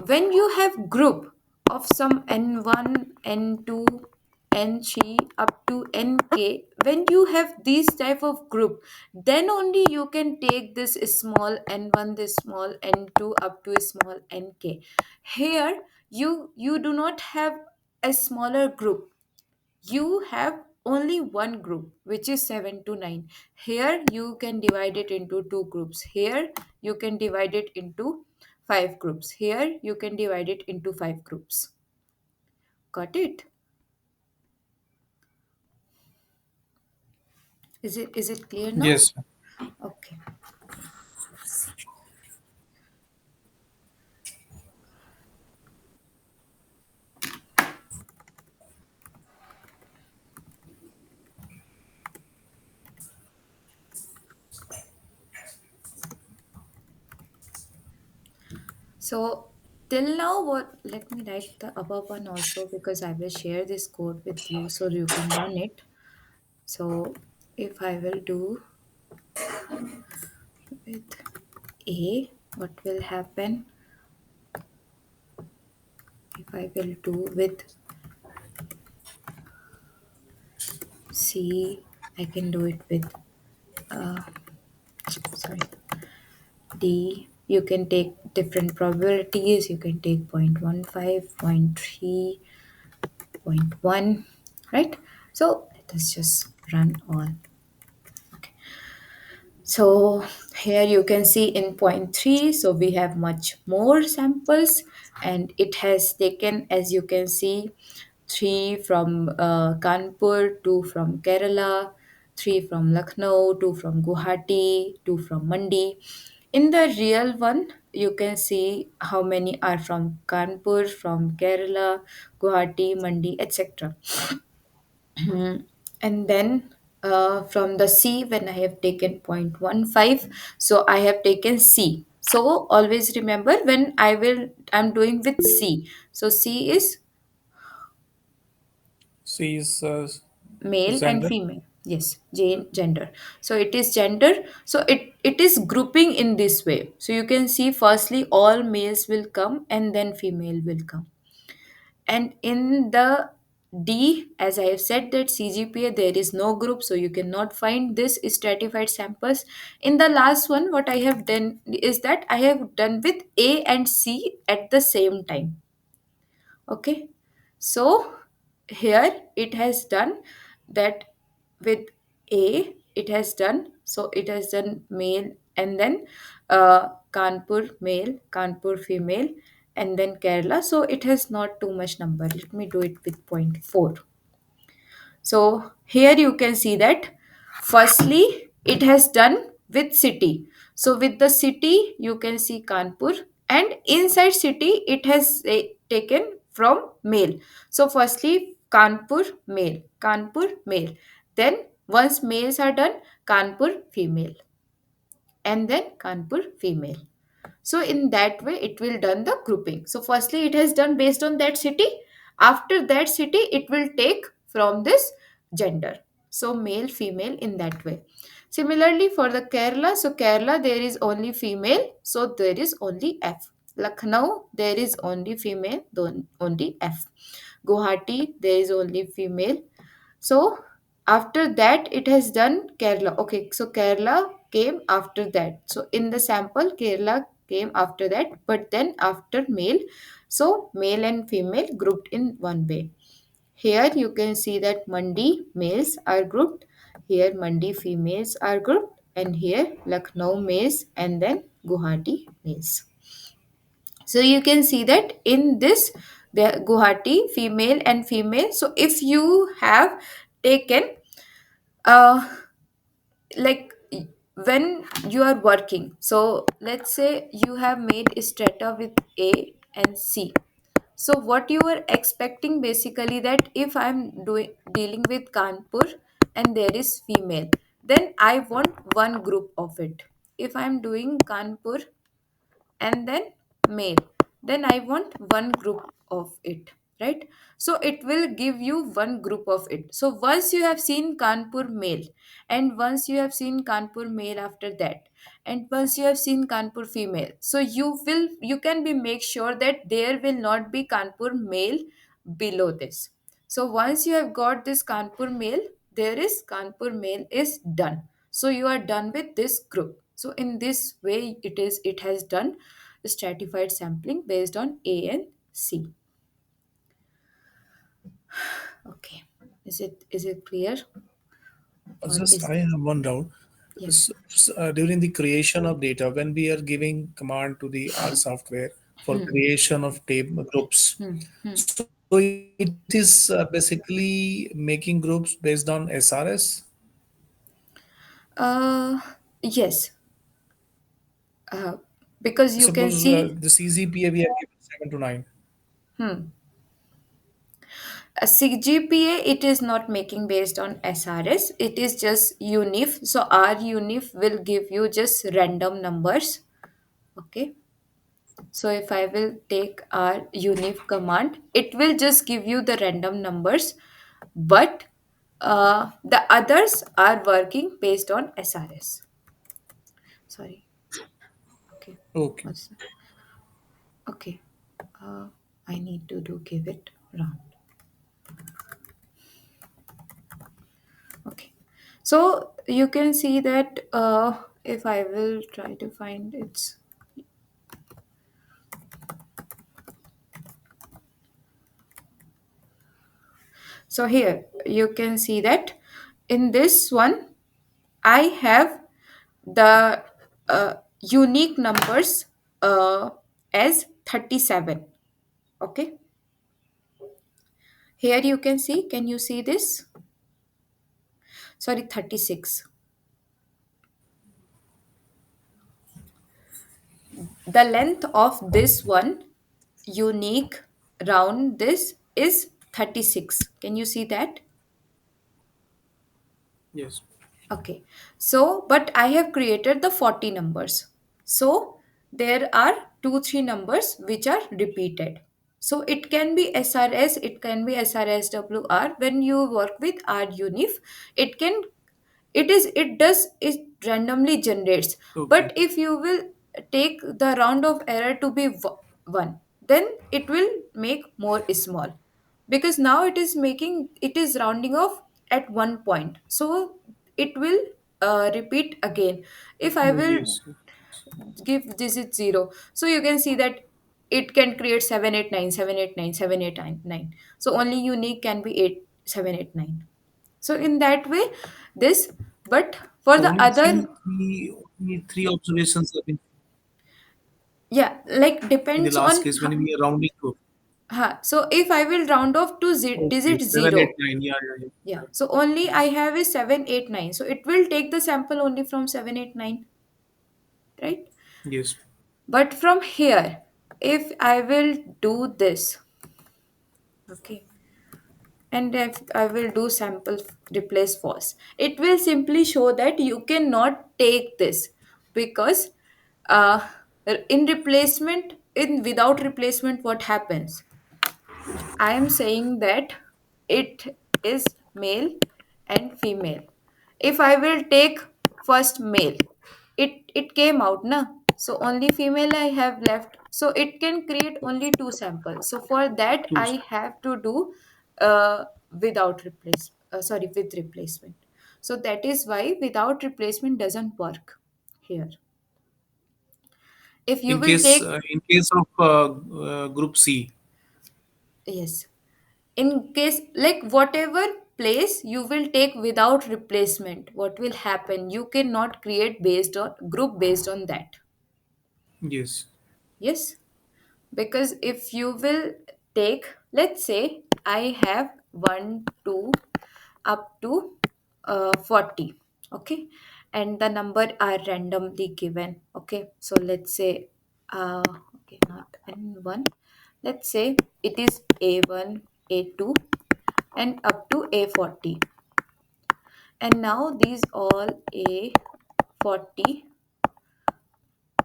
When you have group of some n1, n2, n3 up to nk, when you have these type of group, then only you can take this small n1, this small n2 up to small nk. Here you do not have a smaller group, you have only one group which is 7 to 9. Here you can divide it into two groups, here you can divide it into five groups, here you can divide it into five groups. Got it? Is it clear now? Yes. Okay. So till now, what, let me write the above one also, because I will share this code with you so you can run it. So if I will do with A, what will happen? If I will do with C, I can do it with sorry, D. You can take different probabilities. You can take 0.15, 0.3, 0.1, right? So let us just run all. So here you can see in point 3, so we have much more samples, and it has taken, as you can see, 3 from Kanpur, 2 from Kerala, 3 from Lucknow, 2 from Guwahati, 2 from Mandi. In the real one, you can see how many are from Kanpur, from Kerala, Guwahati, Mandi, etc. And then from the C, when I have taken 0.15, so I have taken C. So always remember, when I'm doing with C, so C is C is Male and gender. female. Yes, gender. So it is gender. So it is grouping in this way. So you can see firstly all males will come and then female will come. And in the D, as I have said that CGPA, there is no group, so you cannot find this stratified samples. In the last one, what I have done is that I have done with A and C at the same time. Okay, so here it has done that with A, it has done, so it has done male and then Kanpur male, Kanpur female, and then Kerala. So it has not too much number. Let me do it with point 0.4. So here you can see that firstly it has done with city. So with the city you can see Kanpur, and inside city it has taken from male. So firstly Kanpur male. Then once males are done, Kanpur female, and then Kanpur female. So in that way it will done the grouping. So firstly it has done based on that city. After that city it will take from this gender. So male female in that way. Similarly for the Kerala, so Kerala there is only female, so there is only F. Lucknow there is only female, only F. Guwahati there is only female, so after that it has done Kerala. Okay, so Kerala came after that. So in the sample, Kerala came after that, but then after male. So male and female grouped in one way. Here you can see that Mandi males are grouped. Here Mandi females are grouped. And here Lucknow males and then Guwahati males. So you can see that in this the Guwahati female and female. So if you have taken uh like when you are working, so let's say you have made strata with A and C. So what you were expecting basically that if I'm doing dealing with Kanpur and there is female, then I want one group of it. If I'm doing Kanpur and then male, then I want one group of it, right? So it will give you one group of it. So once you have seen Kanpur male, and once you have seen Kanpur male after that, and once you have seen Kanpur female, so you can be make sure that there will not be Kanpur male below this. So once you have got this Kanpur male, there is Kanpur male is done. So you are done with this group. So in this way it has done stratified sampling based on A and C. Okay. Is it clear, or Just is I have one doubt. yeah. During the creation of data, when we are giving command to the R software for creation of table groups, Hmm. Hmm. so it is basically making groups based on SRS. Uh yes. Uh, because you can Suppose see. the CZPA we have given 7 to 9. Hmm. A CGPA, it is not making based on SRS. It is just UNIF. So our UNIF will give you just random numbers. Okay. So if I will take our UNIF command, it will just give you the random numbers, but the others are working based on SRS. Sorry. Okay. Okay. What's that? Okay. Uh, I need to do give it round. Okay. So you can see that if I will try to find its. So here you can see that in this one I have the unique numbers as 37. Okay. Here you can see, can you see this? Sorry, 36. The length of this one unique round this is 36. Can you see that? Yes. Okay. So, but I have created the 40 numbers. So, there are 2 3 numbers which are repeated. So it can be SRS, it can be SRSWR. When you work with RUnif, it can, it does, it randomly generates. Okay. But if you will take the round of error to be 1, then it will make more small, because now it is making, it is rounding off at one point, so it will repeat again. If I will Yes. give digit 0, so you can see that it can create 789 789 789. So only unique can be 8789. So in that way, this, but for So the other, only three observations have been yeah, like in the depends last on case when we are rounding to. so if I will round off to Okay, digit seven, 0, eight, nine. Yeah, yeah, yeah, yeah. so only I have is 789, so it will take the sample only from 789, right? Yes. But from here, if I will do this, okay, and if I will do sample replace false, it will simply show that you cannot take this, because uh, in replacement, in without replacement, what happens? I am saying that it is male and female. If I will take first male, it came out na. So only female I have left. So it can create only two samples. So for that Two. I have to do without replace. Sorry, with replacement. So that is why without replacement doesn't work here. If you will take, In case of group C. yes, in case like whatever place you will take without replacement, what will happen, you cannot create based on group based on that. Yes. Yes, because if you will take, let's say I have 1 2 up to 40, okay, and the number are randomly given, okay, so let's say uh okay, not n1, let's say it is a1 a2 and up to a40, and now these all a40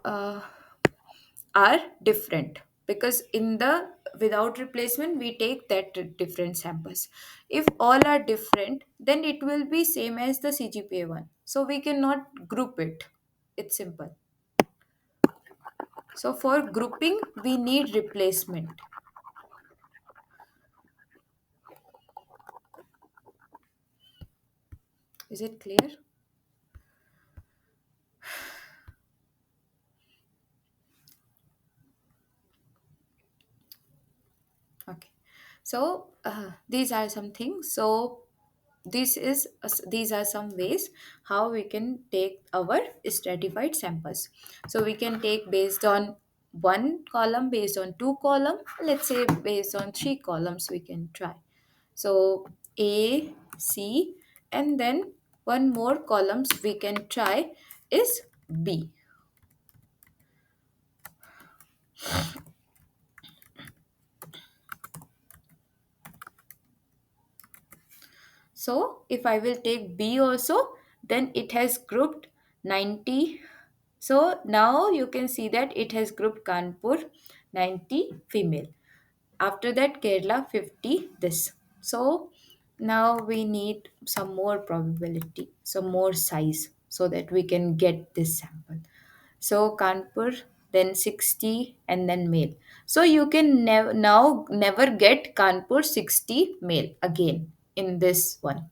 uh, are different, because in the without replacement we take that different samples. If all are different, then it will be same as the CGPA one, so we cannot group it. It's simple. So for grouping we need replacement. Is it clear? Okay, so these are some things. So these are some ways how we can take our stratified samples. So we can take based on one column, based on two column, let's say based on three columns we can try. So A, C, and then one more columns we can try is B. So if I will take B also, then it has grouped 90. So now you can see that it has grouped Kanpur 90 female. After that Kerala 50 this. So now we need some more probability, some more size so that we can get this sample. So Kanpur, then 60 and then male. So you can now never get Kanpur 60 male again in this one.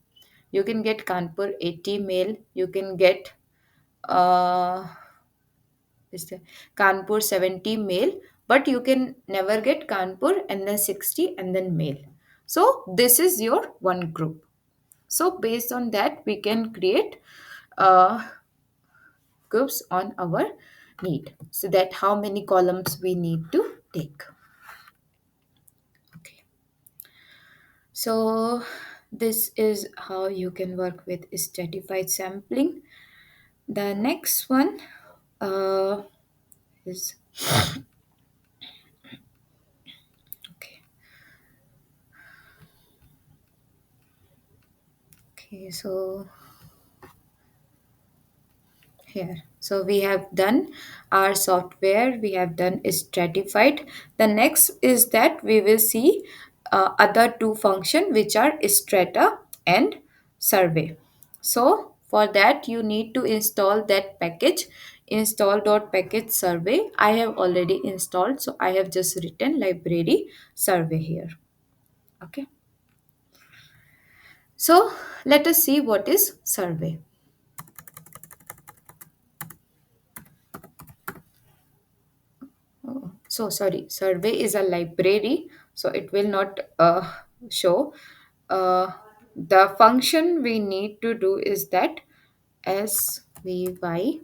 You can get Kanpur 80 male. You can get uh, is there Kanpur 70 male, but you can never get Kanpur and then 60 and then male. So this is your one group. So based on that, we can create uh, groups on our need. So that how many columns we need to take. Okay. So this is how you can work with stratified sampling. The next one is okay. Okay, so here. So we have done our software, we have done stratified. The next is that we will see other two function which are strata and survey. So for that you need to install that package, install.package survey. I have already installed, so I have just written library survey here. Okay. So let us see what is survey. So sorry, survey is a library, so it will not show. uh, the function we need to do is that svy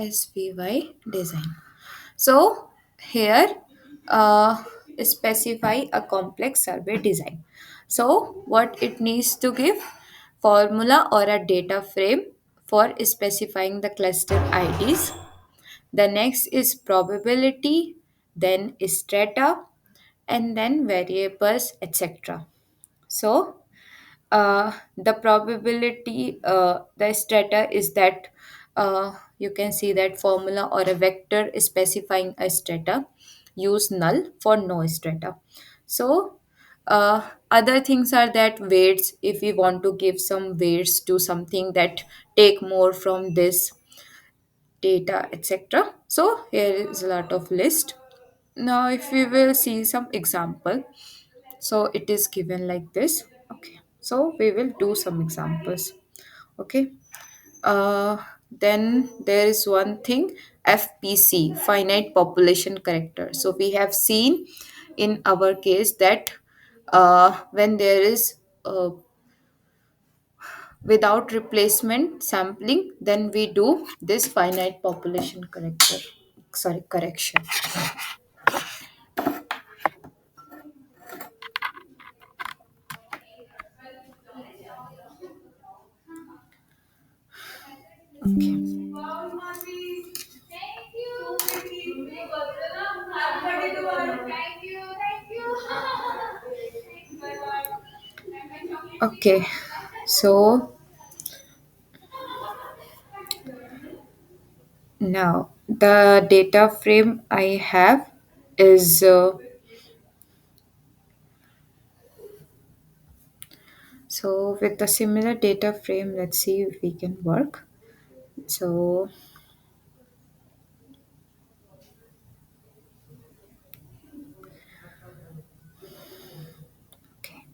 svy design. So here specify a complex survey design. So what it needs to give, formula or a data frame for specifying the cluster IDs. The next is probability, then strata, and then variables, etc. So the probability, the strata is that you can see that formula or a vector specifying a strata, use null for no strata. So other things are that weights, if we want to give some weights to something that take more from this data, etc. So here is a lot of list. Now if we will see some example, so it is given like this. Okay, so we will do some examples. Okay. Then there is one thing, FPC, finite population character. So we have seen in our case that when there is without replacement sampling, then we do this finite population character, sorry, correction. Okay, so now the data frame I have is so with the similar data frame, let's see if we can work. So okay,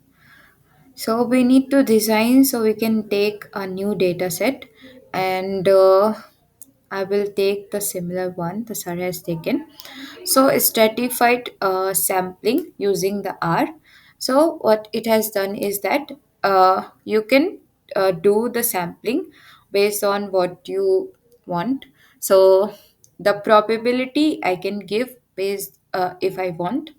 so we need to design so we can take a new data set, and I will take the similar one the sir has taken. So stratified sampling using the R. So what it has done is that you can do the sampling based on what you want. So the probability I can give based if I want.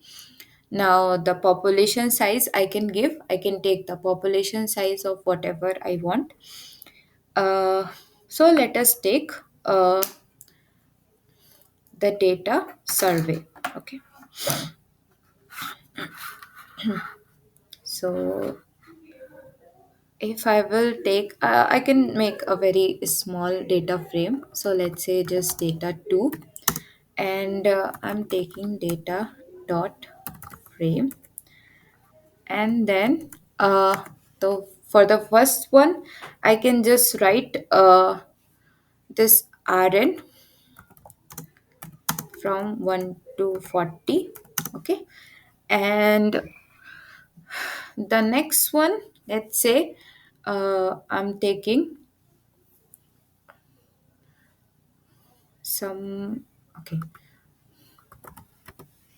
Now the population size I can give. I can take the population size of whatever I want. Uh, so let us take the data survey. Okay. So if I will take, I can make a very small data frame. So let's say just data 2, and I'm taking data dot frame, and then for the first one, I can just write this RN from 1 to 40. Okay, and the next one, let's say I'm taking some, okay,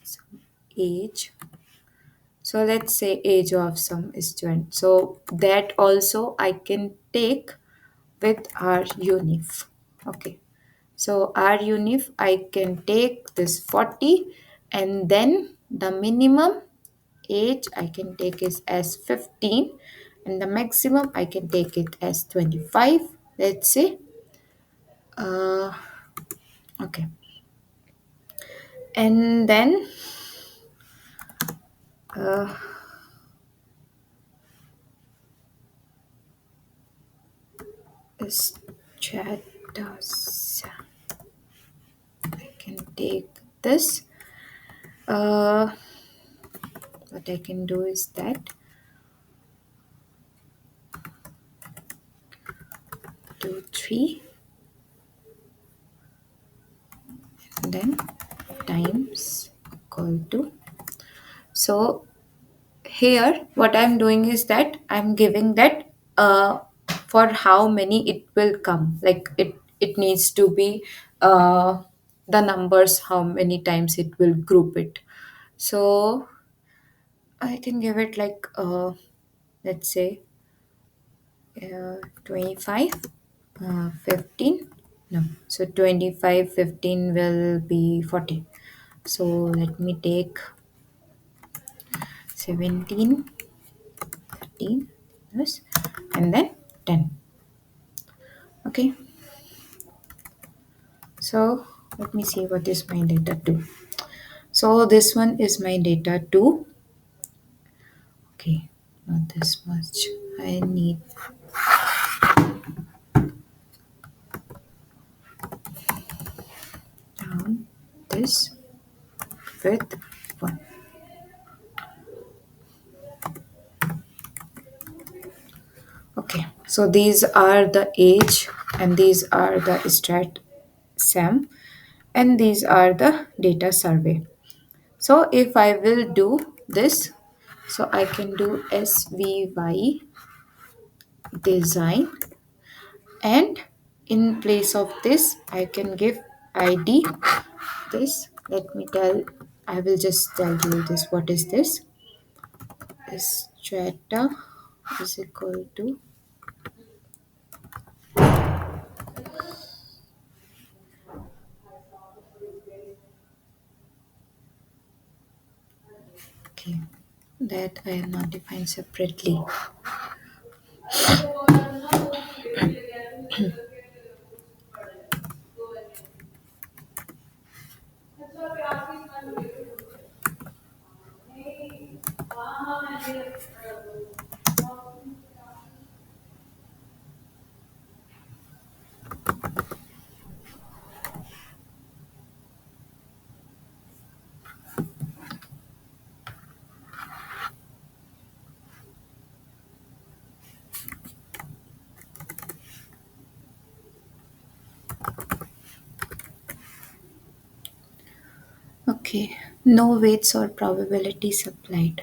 some age. So let's say age of some student. So that also I can take with our unif. Okay. So our unif I can take this 40, and then the minimum age I can take is as 15, and the maximum I can take it as 25. Let's say Okay. And then uh, stratus. I can take this. Uh, what I can do is that 2, 3, and then times equal to. So here what I'm doing is that I'm giving that for how many it will come, like it needs to be the numbers, how many times it will group it. So I can give it like let's say 25, 15, no, so 25, 15 will be 40. So let me take 17, 13, yes, and then 10. Okay, so let me see what is my data 2. So this one is my data 2. Okay, not this much. I need down this with 1. Okay, so these are the age and these are the strat SAM and these are the data survey. So if I will do this, so I can do SVY design, and in place of this I can give ID this. Let me tell, I will just tell you this. What is this? Strata is equal to, okay, that I have not defined separately. Okay, no weights or probabilities applied.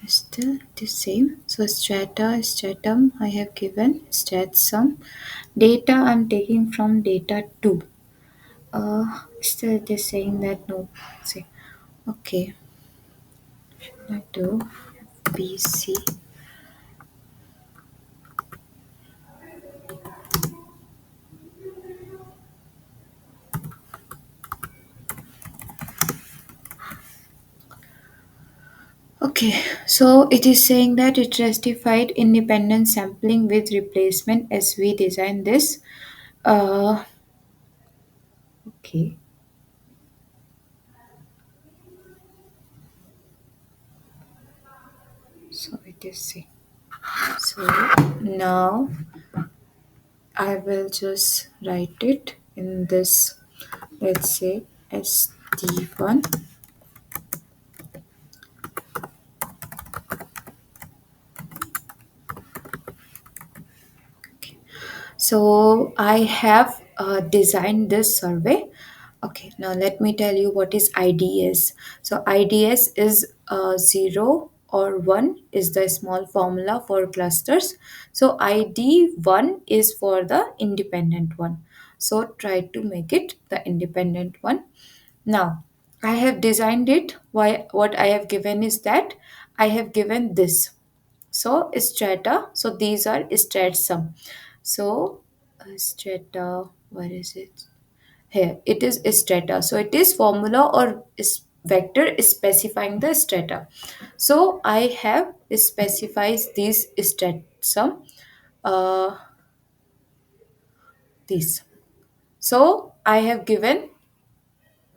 Still the same. So strata, stratum I have given, stat sum. Data I'm taking from data 2. Still it is saying that no. See. Okay, I do BC. Okay, so it is saying that it justified independent sampling with replacement as we design this. Uh, okay, so it is saying. So now I will just write it in this, let's say ST1. So I have designed this survey. Okay, now let me tell you what is IDS. So IDS is 0 or 1 is the small formula for clusters. So ID1 is for the independent one. So try to make it the independent one. Now I have designed it. Why? What I have given is that I have given this. So strata, so these are strat sum. So strata, where is it? Here it is strata. So it is formula or is vector specifying the strata. So I have specified these stratum, uh, this. So I have given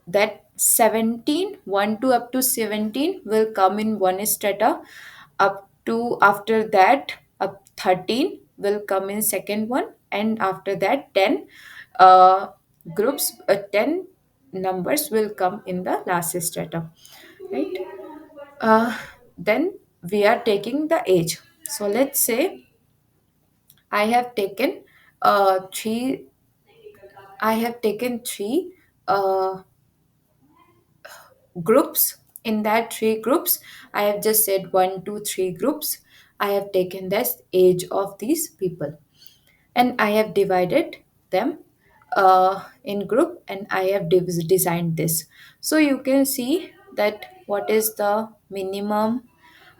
that 17, 1 to up to 17 will come in one strata, up to after that up 13 will come in second one, and after that 10 uh, groups, 10 numbers will come in the last strata, right? Then we are taking the age. So let's say I have taken three, I have taken three uh, groups. In that three groups, I have just said one, two, three groups. I have taken this age of these people, and I have divided them in group, and I have designed this. So you can see that what is the minimum,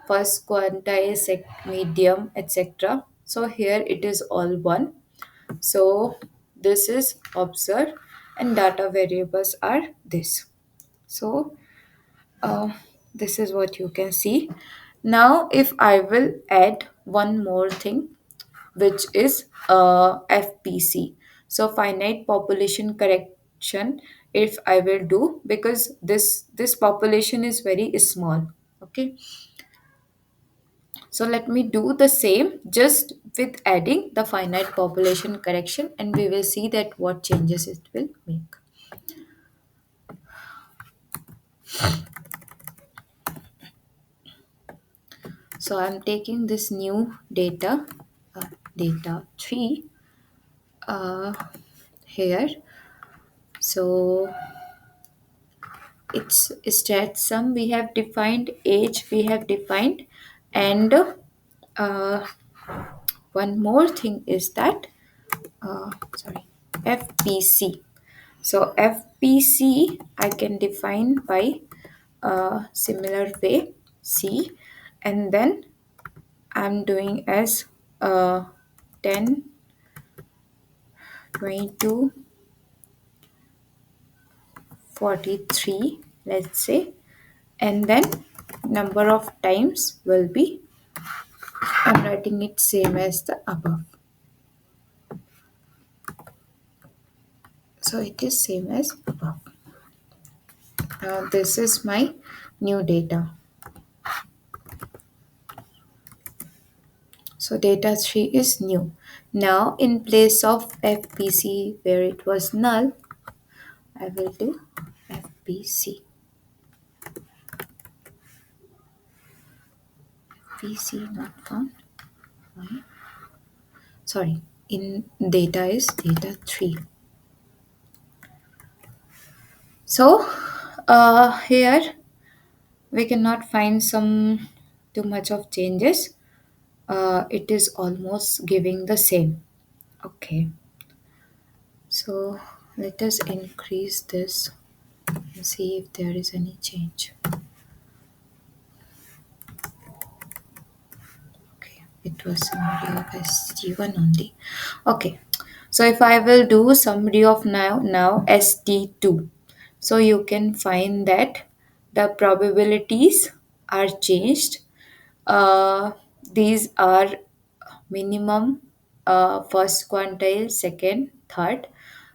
first quantile, medium, etc. So here it is all one. So this is observed, and data variables are this. So uh, this is what you can see. Now, if I will add one more thing, which is FPC, so finite population correction, if I will do, because this population is very small. Okay, so let me do the same just with adding the finite population correction, and we will see that what changes it will make. So I'm taking this new data, data 3 uh, here. So it's stat sum we have defined, age we have defined, and one more thing is that sorry, FPC. So FPC I can define by similar way C, and then I'm doing as uh, 10, 22, 43, let's say, and then number of times will be, I'm writing it same as the above. So it is same as above. Now this is my new data. So data 3 is new. Now in place of FPC where it was null, I will do FPC. FPC not found. Why? Sorry, in data is data 3. So here we cannot find some too much of changes. It is almost giving the same. Okay, so let us increase this and see if there is any change. Okay, it was summary of ST1 only. Okay, so if I will do summary of now ST2, so you can find that the probabilities are changed. uh, these are minimum, first quantile, second, third.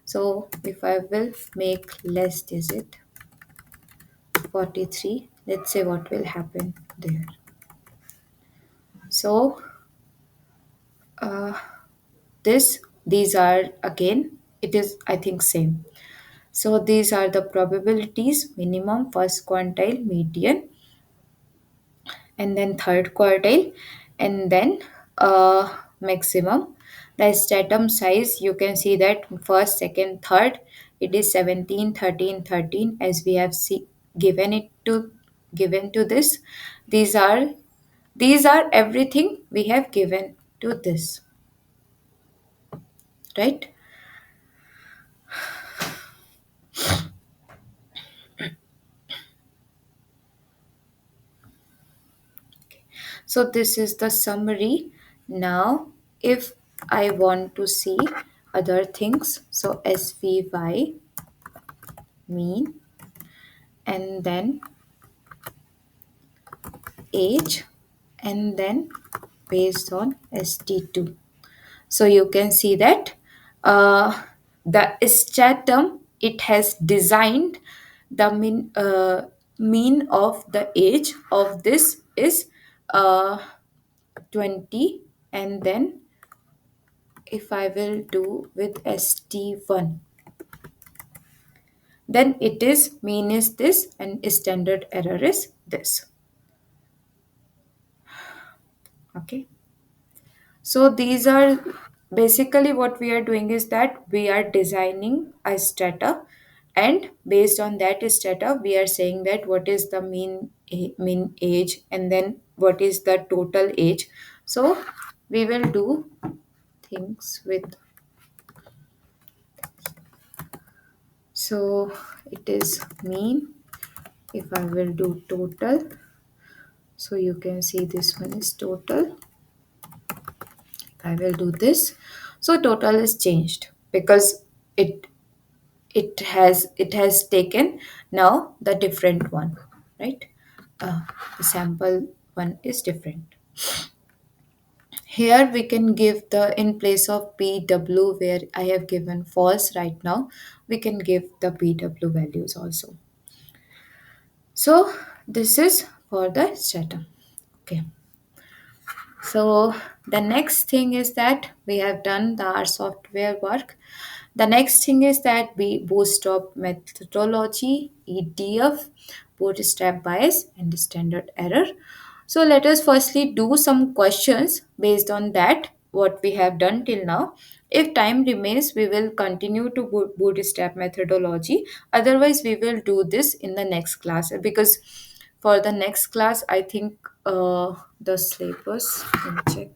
So if I will make less digit 43, let's say what will happen there. So uh, these are again, it is I think same. So these are the probabilities: minimum, first quantile, median, and then third quartile, and then maximum. The stratum size, you can see that first, second, third, it is 17, 13, 13, as we have given it to, given to this. These are, these are everything we have given to this, right? So this is the summary. Now if I want to see other things, so SVY mean, and then age, and then based on ST2. So you can see that the stratum, it has designed the mean of the age of this is uh, 20, and then if I will do with ST1, then it is mean is this and standard error is this. Okay. So these are basically what we are doing is that we are designing a strata, and based on that strata we are saying that what is the mean age and then what is the total age. So we will do things with, so it is mean, if I will do total, so you can see this one is total. I will do this. So total is changed because it it has taken now the different one, right? The sample one is different. Here we can give the, in place of pw where I have given false right now, we can give the pw values also. So this is for the stratum. Okay. So the next thing is that we have done the R software work. The next thing is that we bootstrap methodology, EDF, bootstrap bias, and standard error. So let us firstly do some questions based on that what we have done till now. If time remains, we will continue to bootstrap methodology. Otherwise, we will do this in the next class because for the next class, I think the syllabus. Let me check.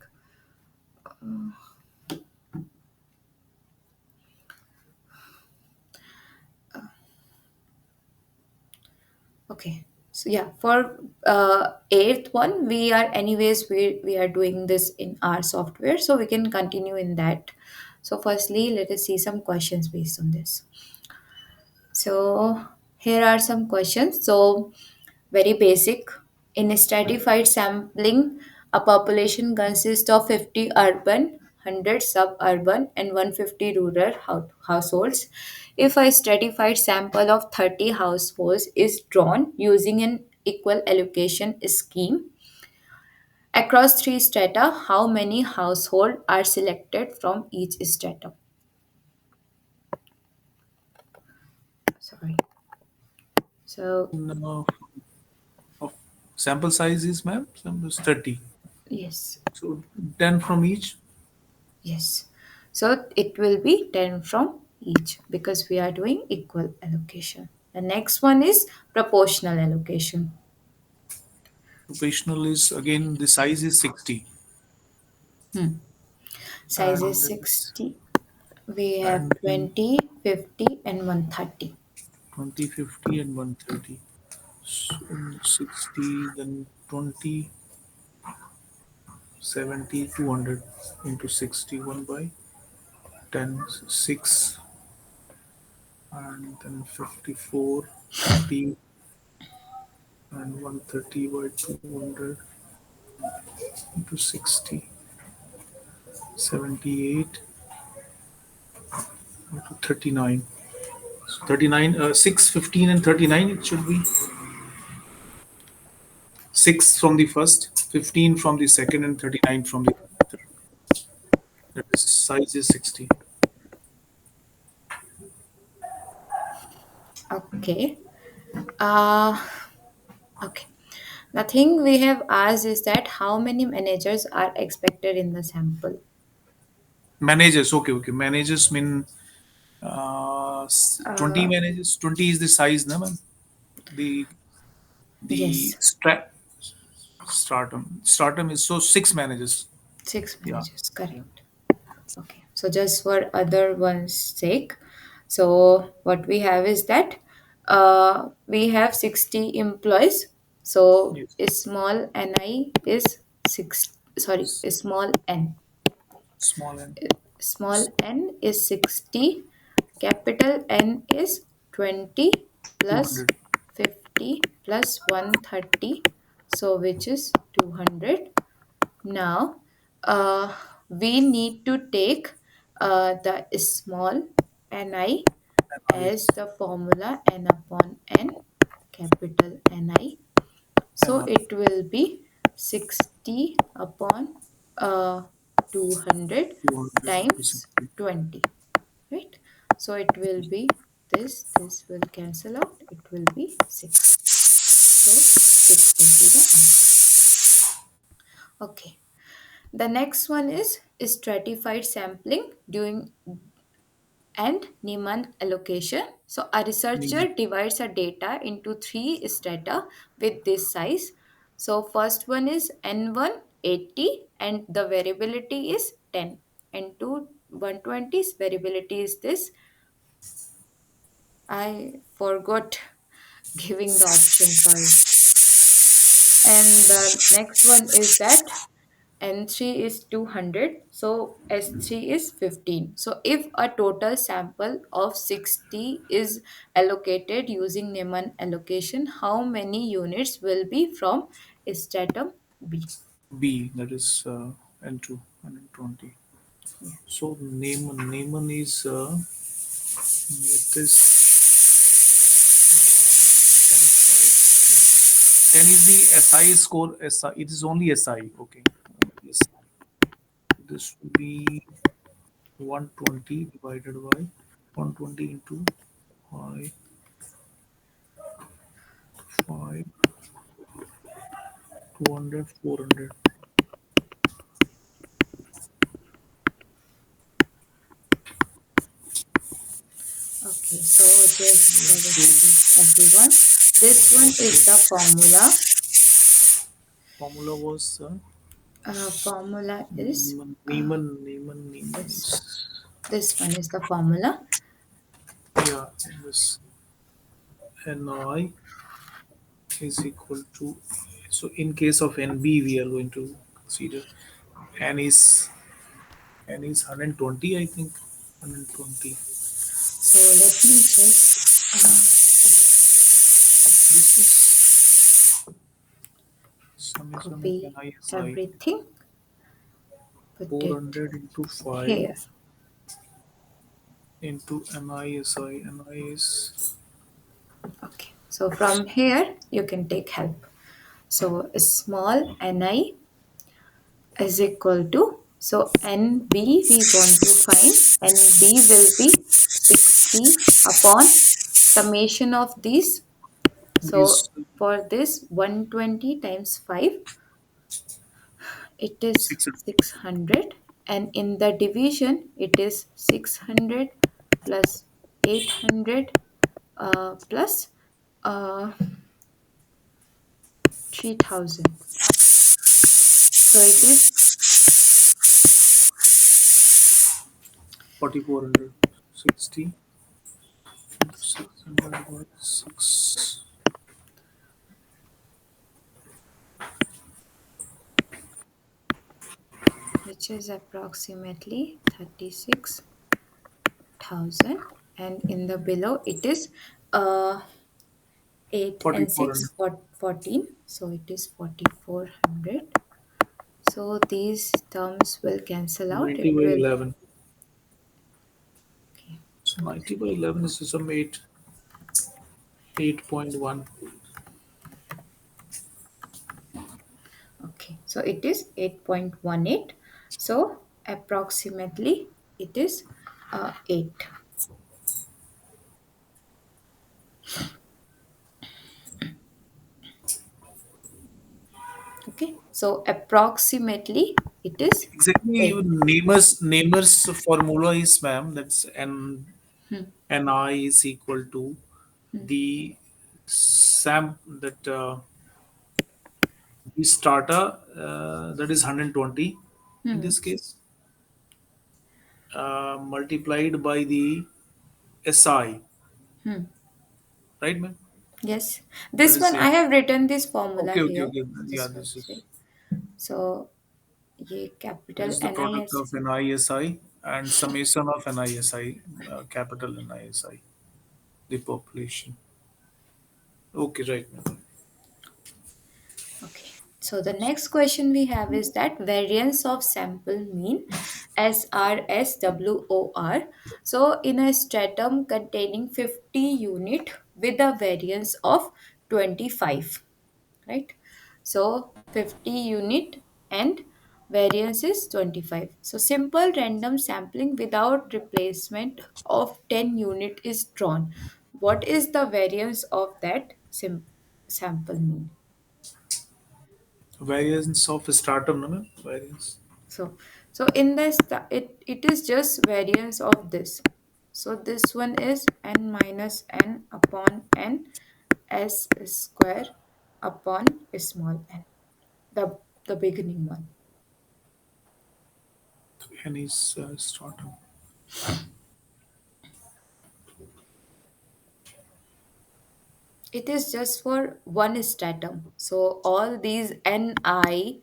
Okay. So yeah, for eighth one, we are anyways we are doing this in our software, so we can continue in that. So firstly, let us see some questions based on this. So here are some questions. So very basic. In stratified sampling, a population consists of 50 urban, 100 suburban, and 150 rural households. If a stratified sample of 30 households is drawn using an equal allocation scheme across three strata, how many households are selected from each strata? Sorry. So, No, of sample size is, ma'am, sample is 30. yes. So 10 from each. Yes. So it will be 10 from each because we are doing equal allocation. The next one is proportional allocation. Professional is again the size is 60, Size is and it's 60. We have and the 20, 50, and 130. 20, 50, and 130. So 60, then 20, 70, 200 into 61 by 10, 6, and then 54, 50, and 130 by 200 into 60, 78 into 39. So 39, 6, 15, and 39, it should be 6 from the first, 15 from the second, and 39 from the third. That is, size is 60. Okay. Uh, okay. The thing we have asked is that how many managers are expected in the sample? Managers, okay, okay. Managers mean 20 Uh, managers. 20 is the size, na, ma'am? The yes, stratum is so 6 managers. six Yeah. managers, correct. Okay, so just for other one's sake, so what we have is that we have 60 employees. So Yes. a small ni is 6, sorry, a small n. Small and Small n is 60, capital N is 20 plus 200. 50 plus 130, so which is 200. Now, we need to take the small ni NI, as the formula n upon n, capital Ni. So NI, it will be 60 upon uh, 200 200 into times 60. 20, right? So it will be this will cancel out, it will be 6. So 6 will be the answer. Okay. The next one is stratified sampling during and Niemann allocation. So a Neiman, researcher divides a data into three strata with this size. So first one is N1 80 and the variability is 10. N2 120's variability is this. I forgot giving the option, sorry. And the next one is that N3 is 200, so S3 is 15. So if a total sample of 60 is allocated using Neyman allocation, how many units will be from stratum B? B, that is N2, 120. Yeah. So Neyman is it is 10, 5, 15. 10 is the SI score. SI, it is only SI. Okay. Yes. This will be 120 divided by 120 into 5, 5, 200, 400. Okay, so just for the So sake of everyone, this one is the formula. formula was Formula is Neiman this one. is, This one is the formula. yeah, this Ni is equal to, so in case of NB we are going to consider N is N is 120, I think, 120. So let me just This is summation of copy NISI, everything, put it 400 into 5 here. into NISI. NI is Okay. So from here you can take help. So a small ni is equal to, so nb we want to find, nb will be 60 upon summation of these. So these for this 120 times 5, it is 600. 600, and in the division it is 600 plus 800 plus uh, 3000. So it is 4400. 60 into 600 by 6. which is approximately 36,000, and in the below it is 8 and 6 4400. for 14, so it is 4400. So these terms will cancel out, 90 it by will, 11. okay, So 90 by 11 is some 8, 8.1. okay, so it is 8.18. So approximately it is 8. Okay, so approximately it is Exactly, 8. Namer's formula is, ma'am, that's Hmm. Ni is equal to Hmm. the sam that the strata, that is 120 in Hmm. this case, multiplied by the SI, Hmm. right, ma'am? Yes, That this is one I it. have written this formula Okay, okay, here. okay. Yeah, Just for this the is sake. So ये this capital is the product NIS. of NISI and summation of NISI, capital NISI, the population. Okay, right. Okay. So the next question we have is that variance of sample mean SRSWOR. So in a stratum containing 50 unit with a variance of 25, right? So 50 unit and variance is 25. So simple random sampling without replacement of 10 unit is drawn. What is the variance of that sample mean? Variance of stratum, no, ma'am? Variance. So, so in this, it is just variance of this. So this one is n minus n upon n s square upon small n, the beginning one. N is stratum. It is just for one stratum. So all these ni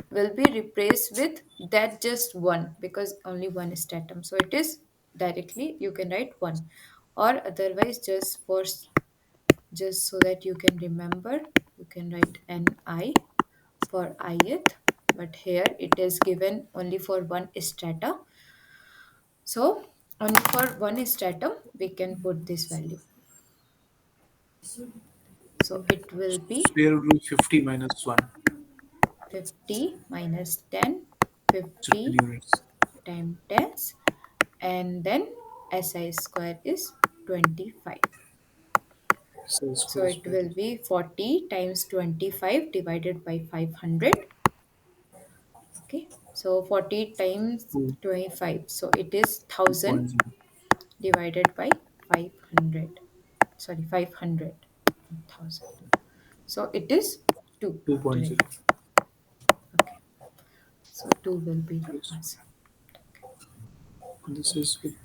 will be replaced with that just one because only one stratum. So it is directly you can write one, or otherwise just so that you can remember you can write ni for ith, but here it is given only for one strata. So only for one stratum we can put this value. So it will be Square root of 50 minus 1. 50 minus 10, So 10 50 units. times 10, and then SI square is 25. So So square is it will 20. be 40 times 25 divided by 500. Okay. So 40 times 2, 25. So it is 1000 2.0. divided by 500. Sorry, 500. 1000. So it is 2 2.0. directly. Okay. So 2 will be the Yes. answer. This is with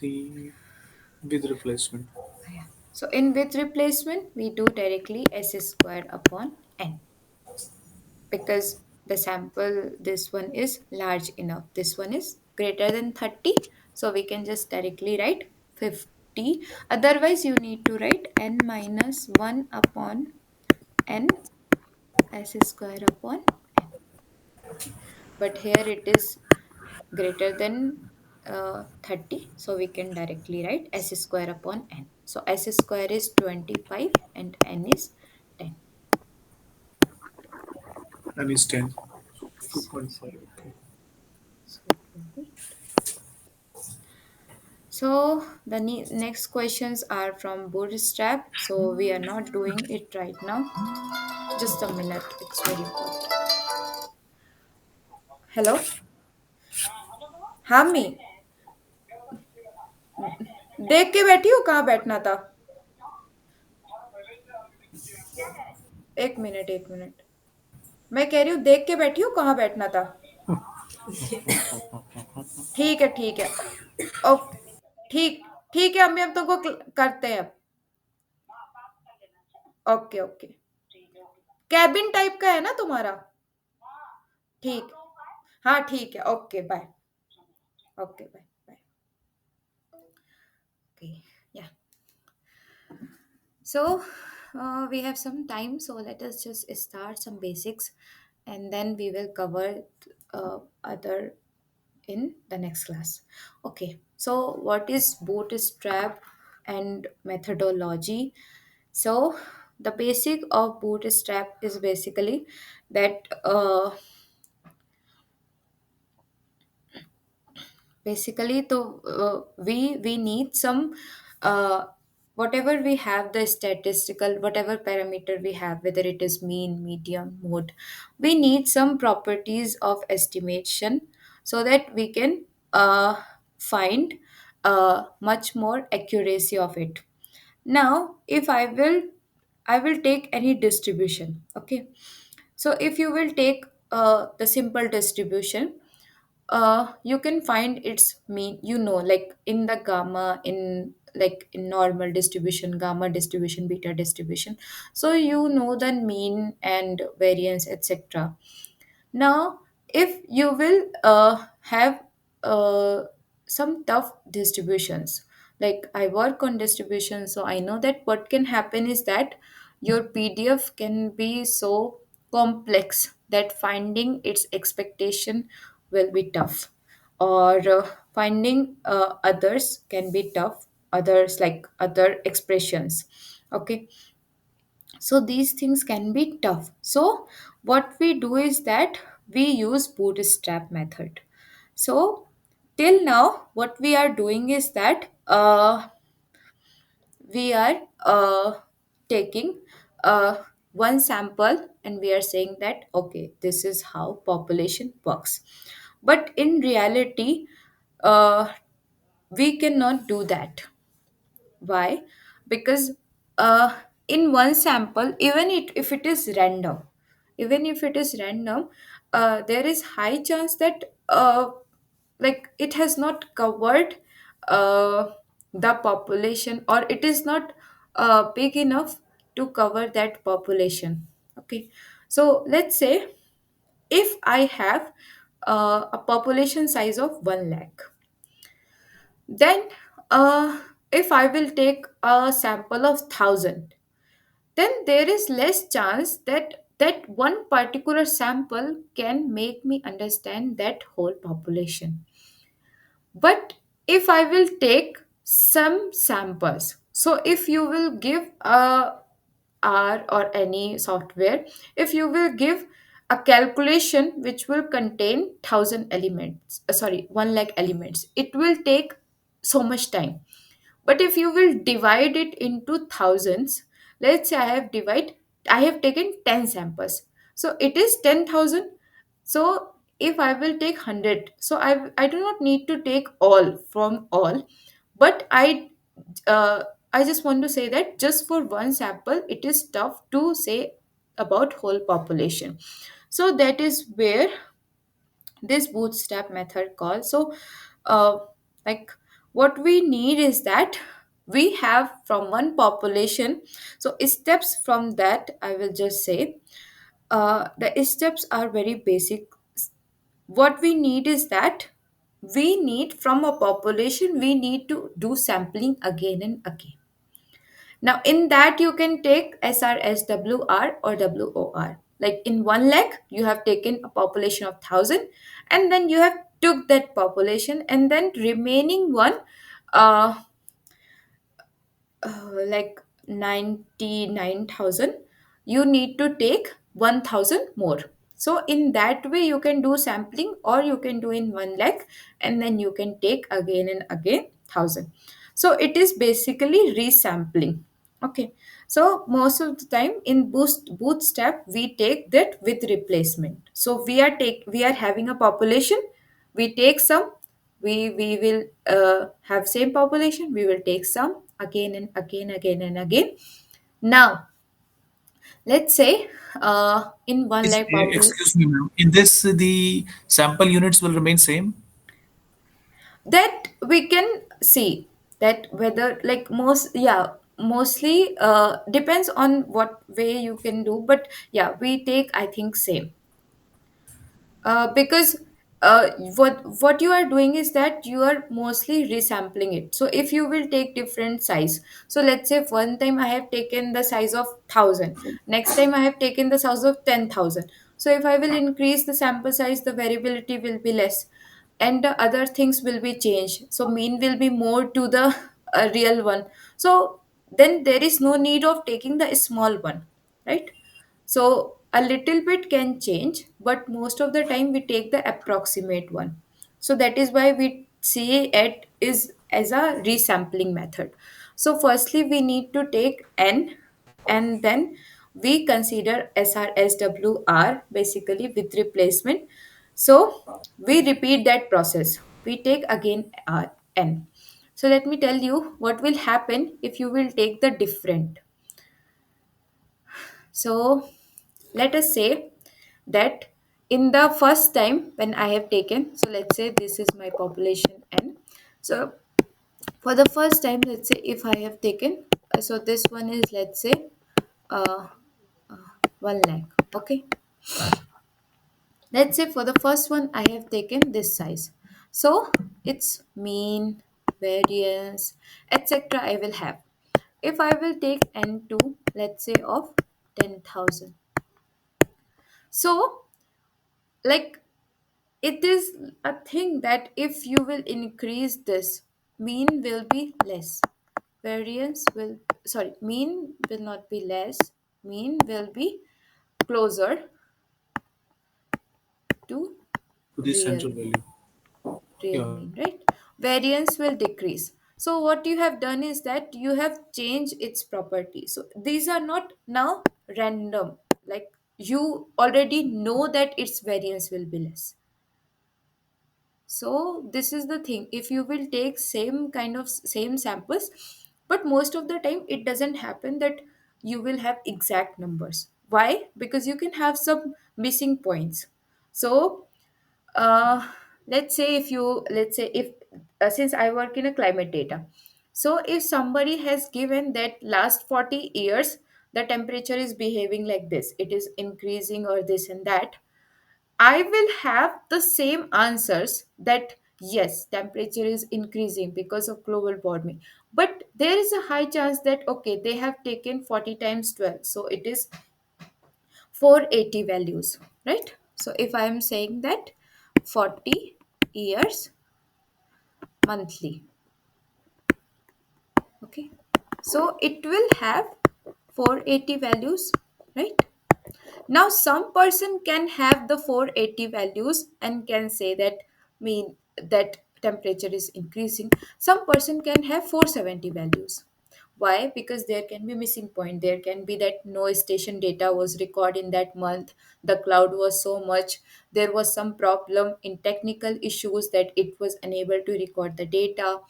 replacement. Yeah. So in with replacement, we do directly s square upon n because the sample, this one is large enough. This one is greater than 30. So we can just directly write 50. Otherwise, you need to write n minus 1 upon n s square upon n. Okay. But here it is greater than 30, so we can directly write s square upon n. So s square is 25 and n is 10. And is 10. So Yes. So, 2.5. Okay. so it will be. So the next questions are from Bootstrap. So we are not doing it right now. Just a minute. It's very important. Hello. हाँ मी देख के बैठी हूँ कहाँ बैठना था एक minute एक मिनट मैं कह रही हूँ देख के बैठी हूँ कहाँ बैठना था ठीक है ओके ठीक ठीक है अम्मी हम तुमको करते हैं अब ओके ओके कैबिन टाइप का है ना तुम्हारा ठीक हाँ ठीक है okay bye okay bye bye okay या so we have some time, so let us just start some basics and then we will cover other in the next class. Okay, so what is bootstrap and methodology? So the basic of bootstrap is basically that basically we need some uh, whatever we have the statistical whatever parameter we have, whether it is mean, median, mode, we need some properties of estimation so that we can find much more accuracy of it. Now if I will take any distribution. Okay, so if you will take the simple distribution, you can find its mean, like in the gamma, in like in normal distribution, gamma distribution, beta distribution. So the mean and variance, etc. Now if you will have uh, some tough distributions, like I work on distribution, so I know that what can happen is that your PDF can be so complex that finding its expectation will be tough, or finding others can be tough, others like other expressions. Okay, so these things can be tough. So what we do is that we use bootstrap method. So till now what we are doing is that we are taking uh, one sample and we are saying that okay, this is how population works. But in reality, uh, we cannot do that. Why? Because in one sample, if it is random, even if it is random, there is high chance that like it has not covered uh, the population, or it is not big enough to cover that population. Okay, so let's say if I have a population size of 1 lakh, then if I will take a sample of 1,000, then there is less chance that that one particular sample can make me understand that whole population. But if I will take some samples, so if you will give a R or any software, if you will give a calculation which will contain 1,000 elements, sorry, 1 lakh elements, it will take so much time. But if you will divide it into thousands, let's say I have taken 10 samples. So it is 10,000. So if I will take 100, so I do not need to take all from all, but uh, I just want to say that just for one sample, it is tough to say about whole population. So that is where this bootstrap method calls. So uh, like what we need is that we have from one population. So steps from that I will just say, the steps are very basic. What we need is that we need from a population, we need to do sampling again and again. Now, in that, you can take SR as WR or WOR. Like in 1 lakh, you have taken a population of 1,000, and then you have took that population, and then remaining one, uh, like 99,000, you need to take 1,000 more. So in that way you can do sampling, or you can do in 1 lakh, and then you can take again and again 1,000. So it is basically resampling. Okay, so most of the time in bootstrap we take that with replacement. So we are having a population, we take some, we will have same population, we will take some again and again and again. Now let's say in 1 lakh population, Excuse me, ma'am. In this, the sample units will remain same. that we can see that whether like most, yeah, mostly depends on what way you can do, but yeah, we take I think same. Because what you are doing is that you are mostly resampling it. So if you will take different size, so let's say one time I have taken the size of 1,000, next time I have taken the size of 10,000. So if I will increase the sample size, the variability will be less, and the other things will be changed, so mean will be more to the real one. So then there is no need of taking the small one, right? So a little bit can change, but most of the time we take the approximate one. So that is why we see it is as a resampling method. So firstly we need to take n, and then we consider SRSWR basically with replacement. So we repeat that process. We take again n. So let me tell you what will happen if you will take the different. So let us say that in the first time when I have taken, so let's say this is my population n. So for the first time, let's say if I have taken, so this one is let's say uh, 1 lakh. Okay. Let's say for the first one I have taken this size. So it's mean, variance, etc. I will have. If I will take N2, let's say of 10,000. So, like, it is a thing that if you will increase this, mean will be less. Variance will, sorry, mean will not be less, mean will be closer to To this real central mean. value. Real Yeah. mean, right? Variance will decrease. So what you have done is that you have changed its property. So these are not now random. Like, you already know that its variance will be less. So this is the thing. If you will take same kind of same samples, but most of the time it doesn't happen that you will have exact numbers. Why? Because you can have some missing points. So uh, let's say if since I work in a climate data, so if somebody has given that last 40 years the temperature is behaving like this, it is increasing or this and that, I will have the same answers that yes, temperature is increasing because of global warming. But there is a high chance that okay, they have taken 40 times 12, so it is 480 values, right? So if I am saying that 40 years monthly, okay, so it will have 480 values, right? Now, some person can have the 480 values and can say that mean that temperature is increasing. Some person can have 470 values. Why? Because there can be missing point. There can be that no station data was recorded in that month. The cloud was so much. There was some problem in technical issues that it was unable to record the data.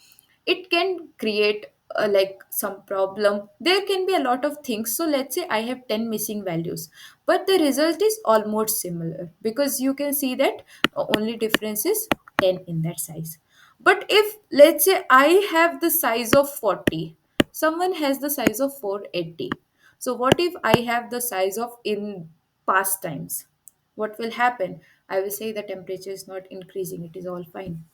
It can create like some problem. There can be a lot of things. So let's say I have 10 missing values, but the result is almost similar because you can see that only difference is 10 in that size. But if let's say I have the size of 40, someone has the size of 480, so what if I have the size of in past times? What will happen? I will say the temperature is not increasing, it is all fine.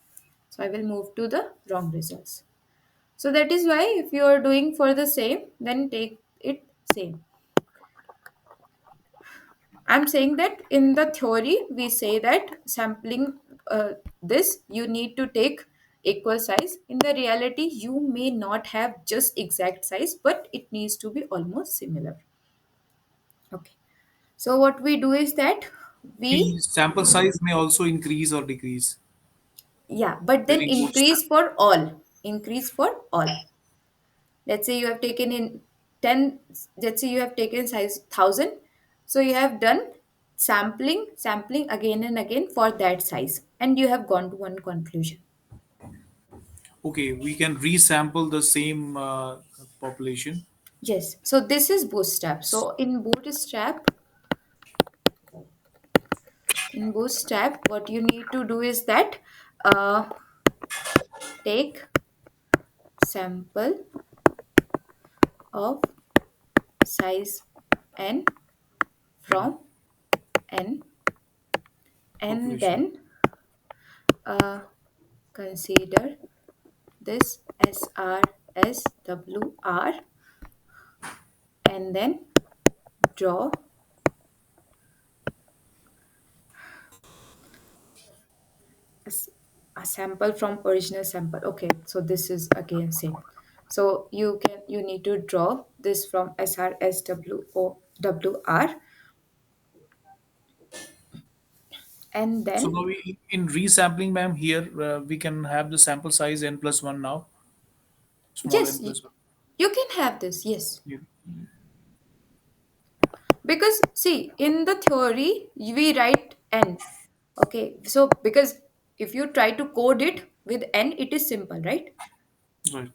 So I will move to the wrong results. So that is why if you are doing for the same, then take it same. I'm saying that in the theory, we say that sampling this, you need to take equal size. In the reality, you may not have just exact size, but it needs to be almost similar. Okay. So what we do is that The we, sample size may also increase or decrease yeah, but then during both increase steps. for all. Increase for all. Let's say you have taken in 10, let's say you have taken size 1000, so you have done sampling again and again for that size, and you have gone to one conclusion. Okay, we can resample the same population. Yes, so this is bootstrap. So in bootstrap what you need to do is that uh, take sample of size n from n, and Population. then uh, consider this SRSWR, and then draw a, s- a sample from original sample. Okay, so this is again same. So you need to draw this from SRSWR, and So then now we in resampling, ma'am, here we can have the sample size n plus one now, small yes, n plus one. you can have this, yes. Yeah. Because see, in the theory we write n. Okay, so because if you try to code it with n, it is simple, right? Right.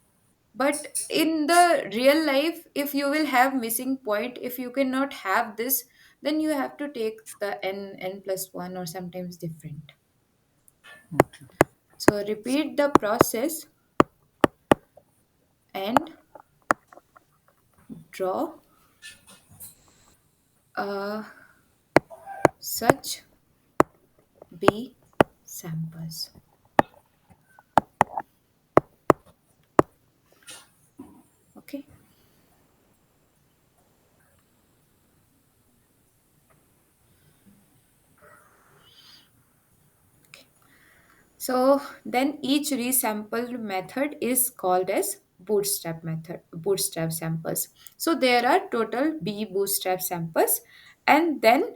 But in the real life, if you will have missing point, if you cannot have this, then you have to take the n plus 1 or sometimes different. Okay. So repeat the process and draw such b samples. So then each resampled method is called as bootstrap samples. So there are total B bootstrap samples, and then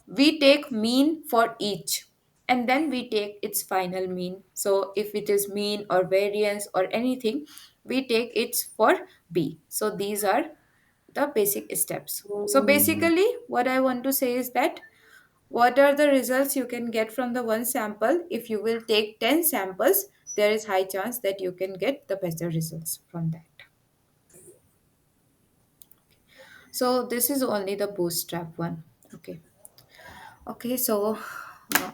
we take mean for each, and then we take its final mean. So if it is mean or variance or anything, we take it for B. So these are the basic steps. So basically, what I want to say is that what are the results you can get from the one sample? If you will take 10 samples, there is high chance that you can get the better results from that. So this is only the bootstrap one. Okay. Okay, so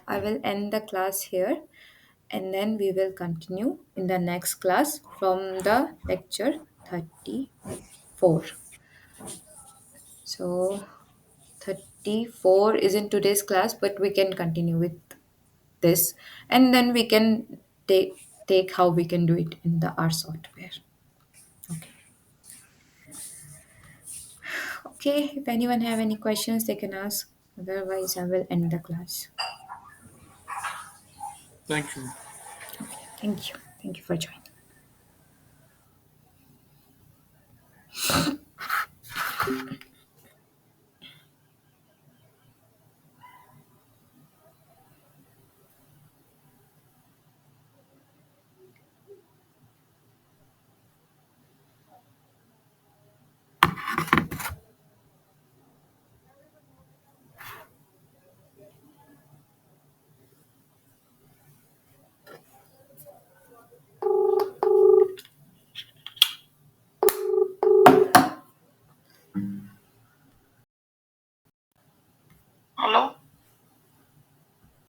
I will end the class here, and then we will continue in the next class from the lecture 34. So 34 is in today's class, but we can continue with this, and then we can take how we can do it in the R software. Okay. Okay, if anyone have any questions they can ask, otherwise I will end the class. Thank you. Okay, thank you for joining.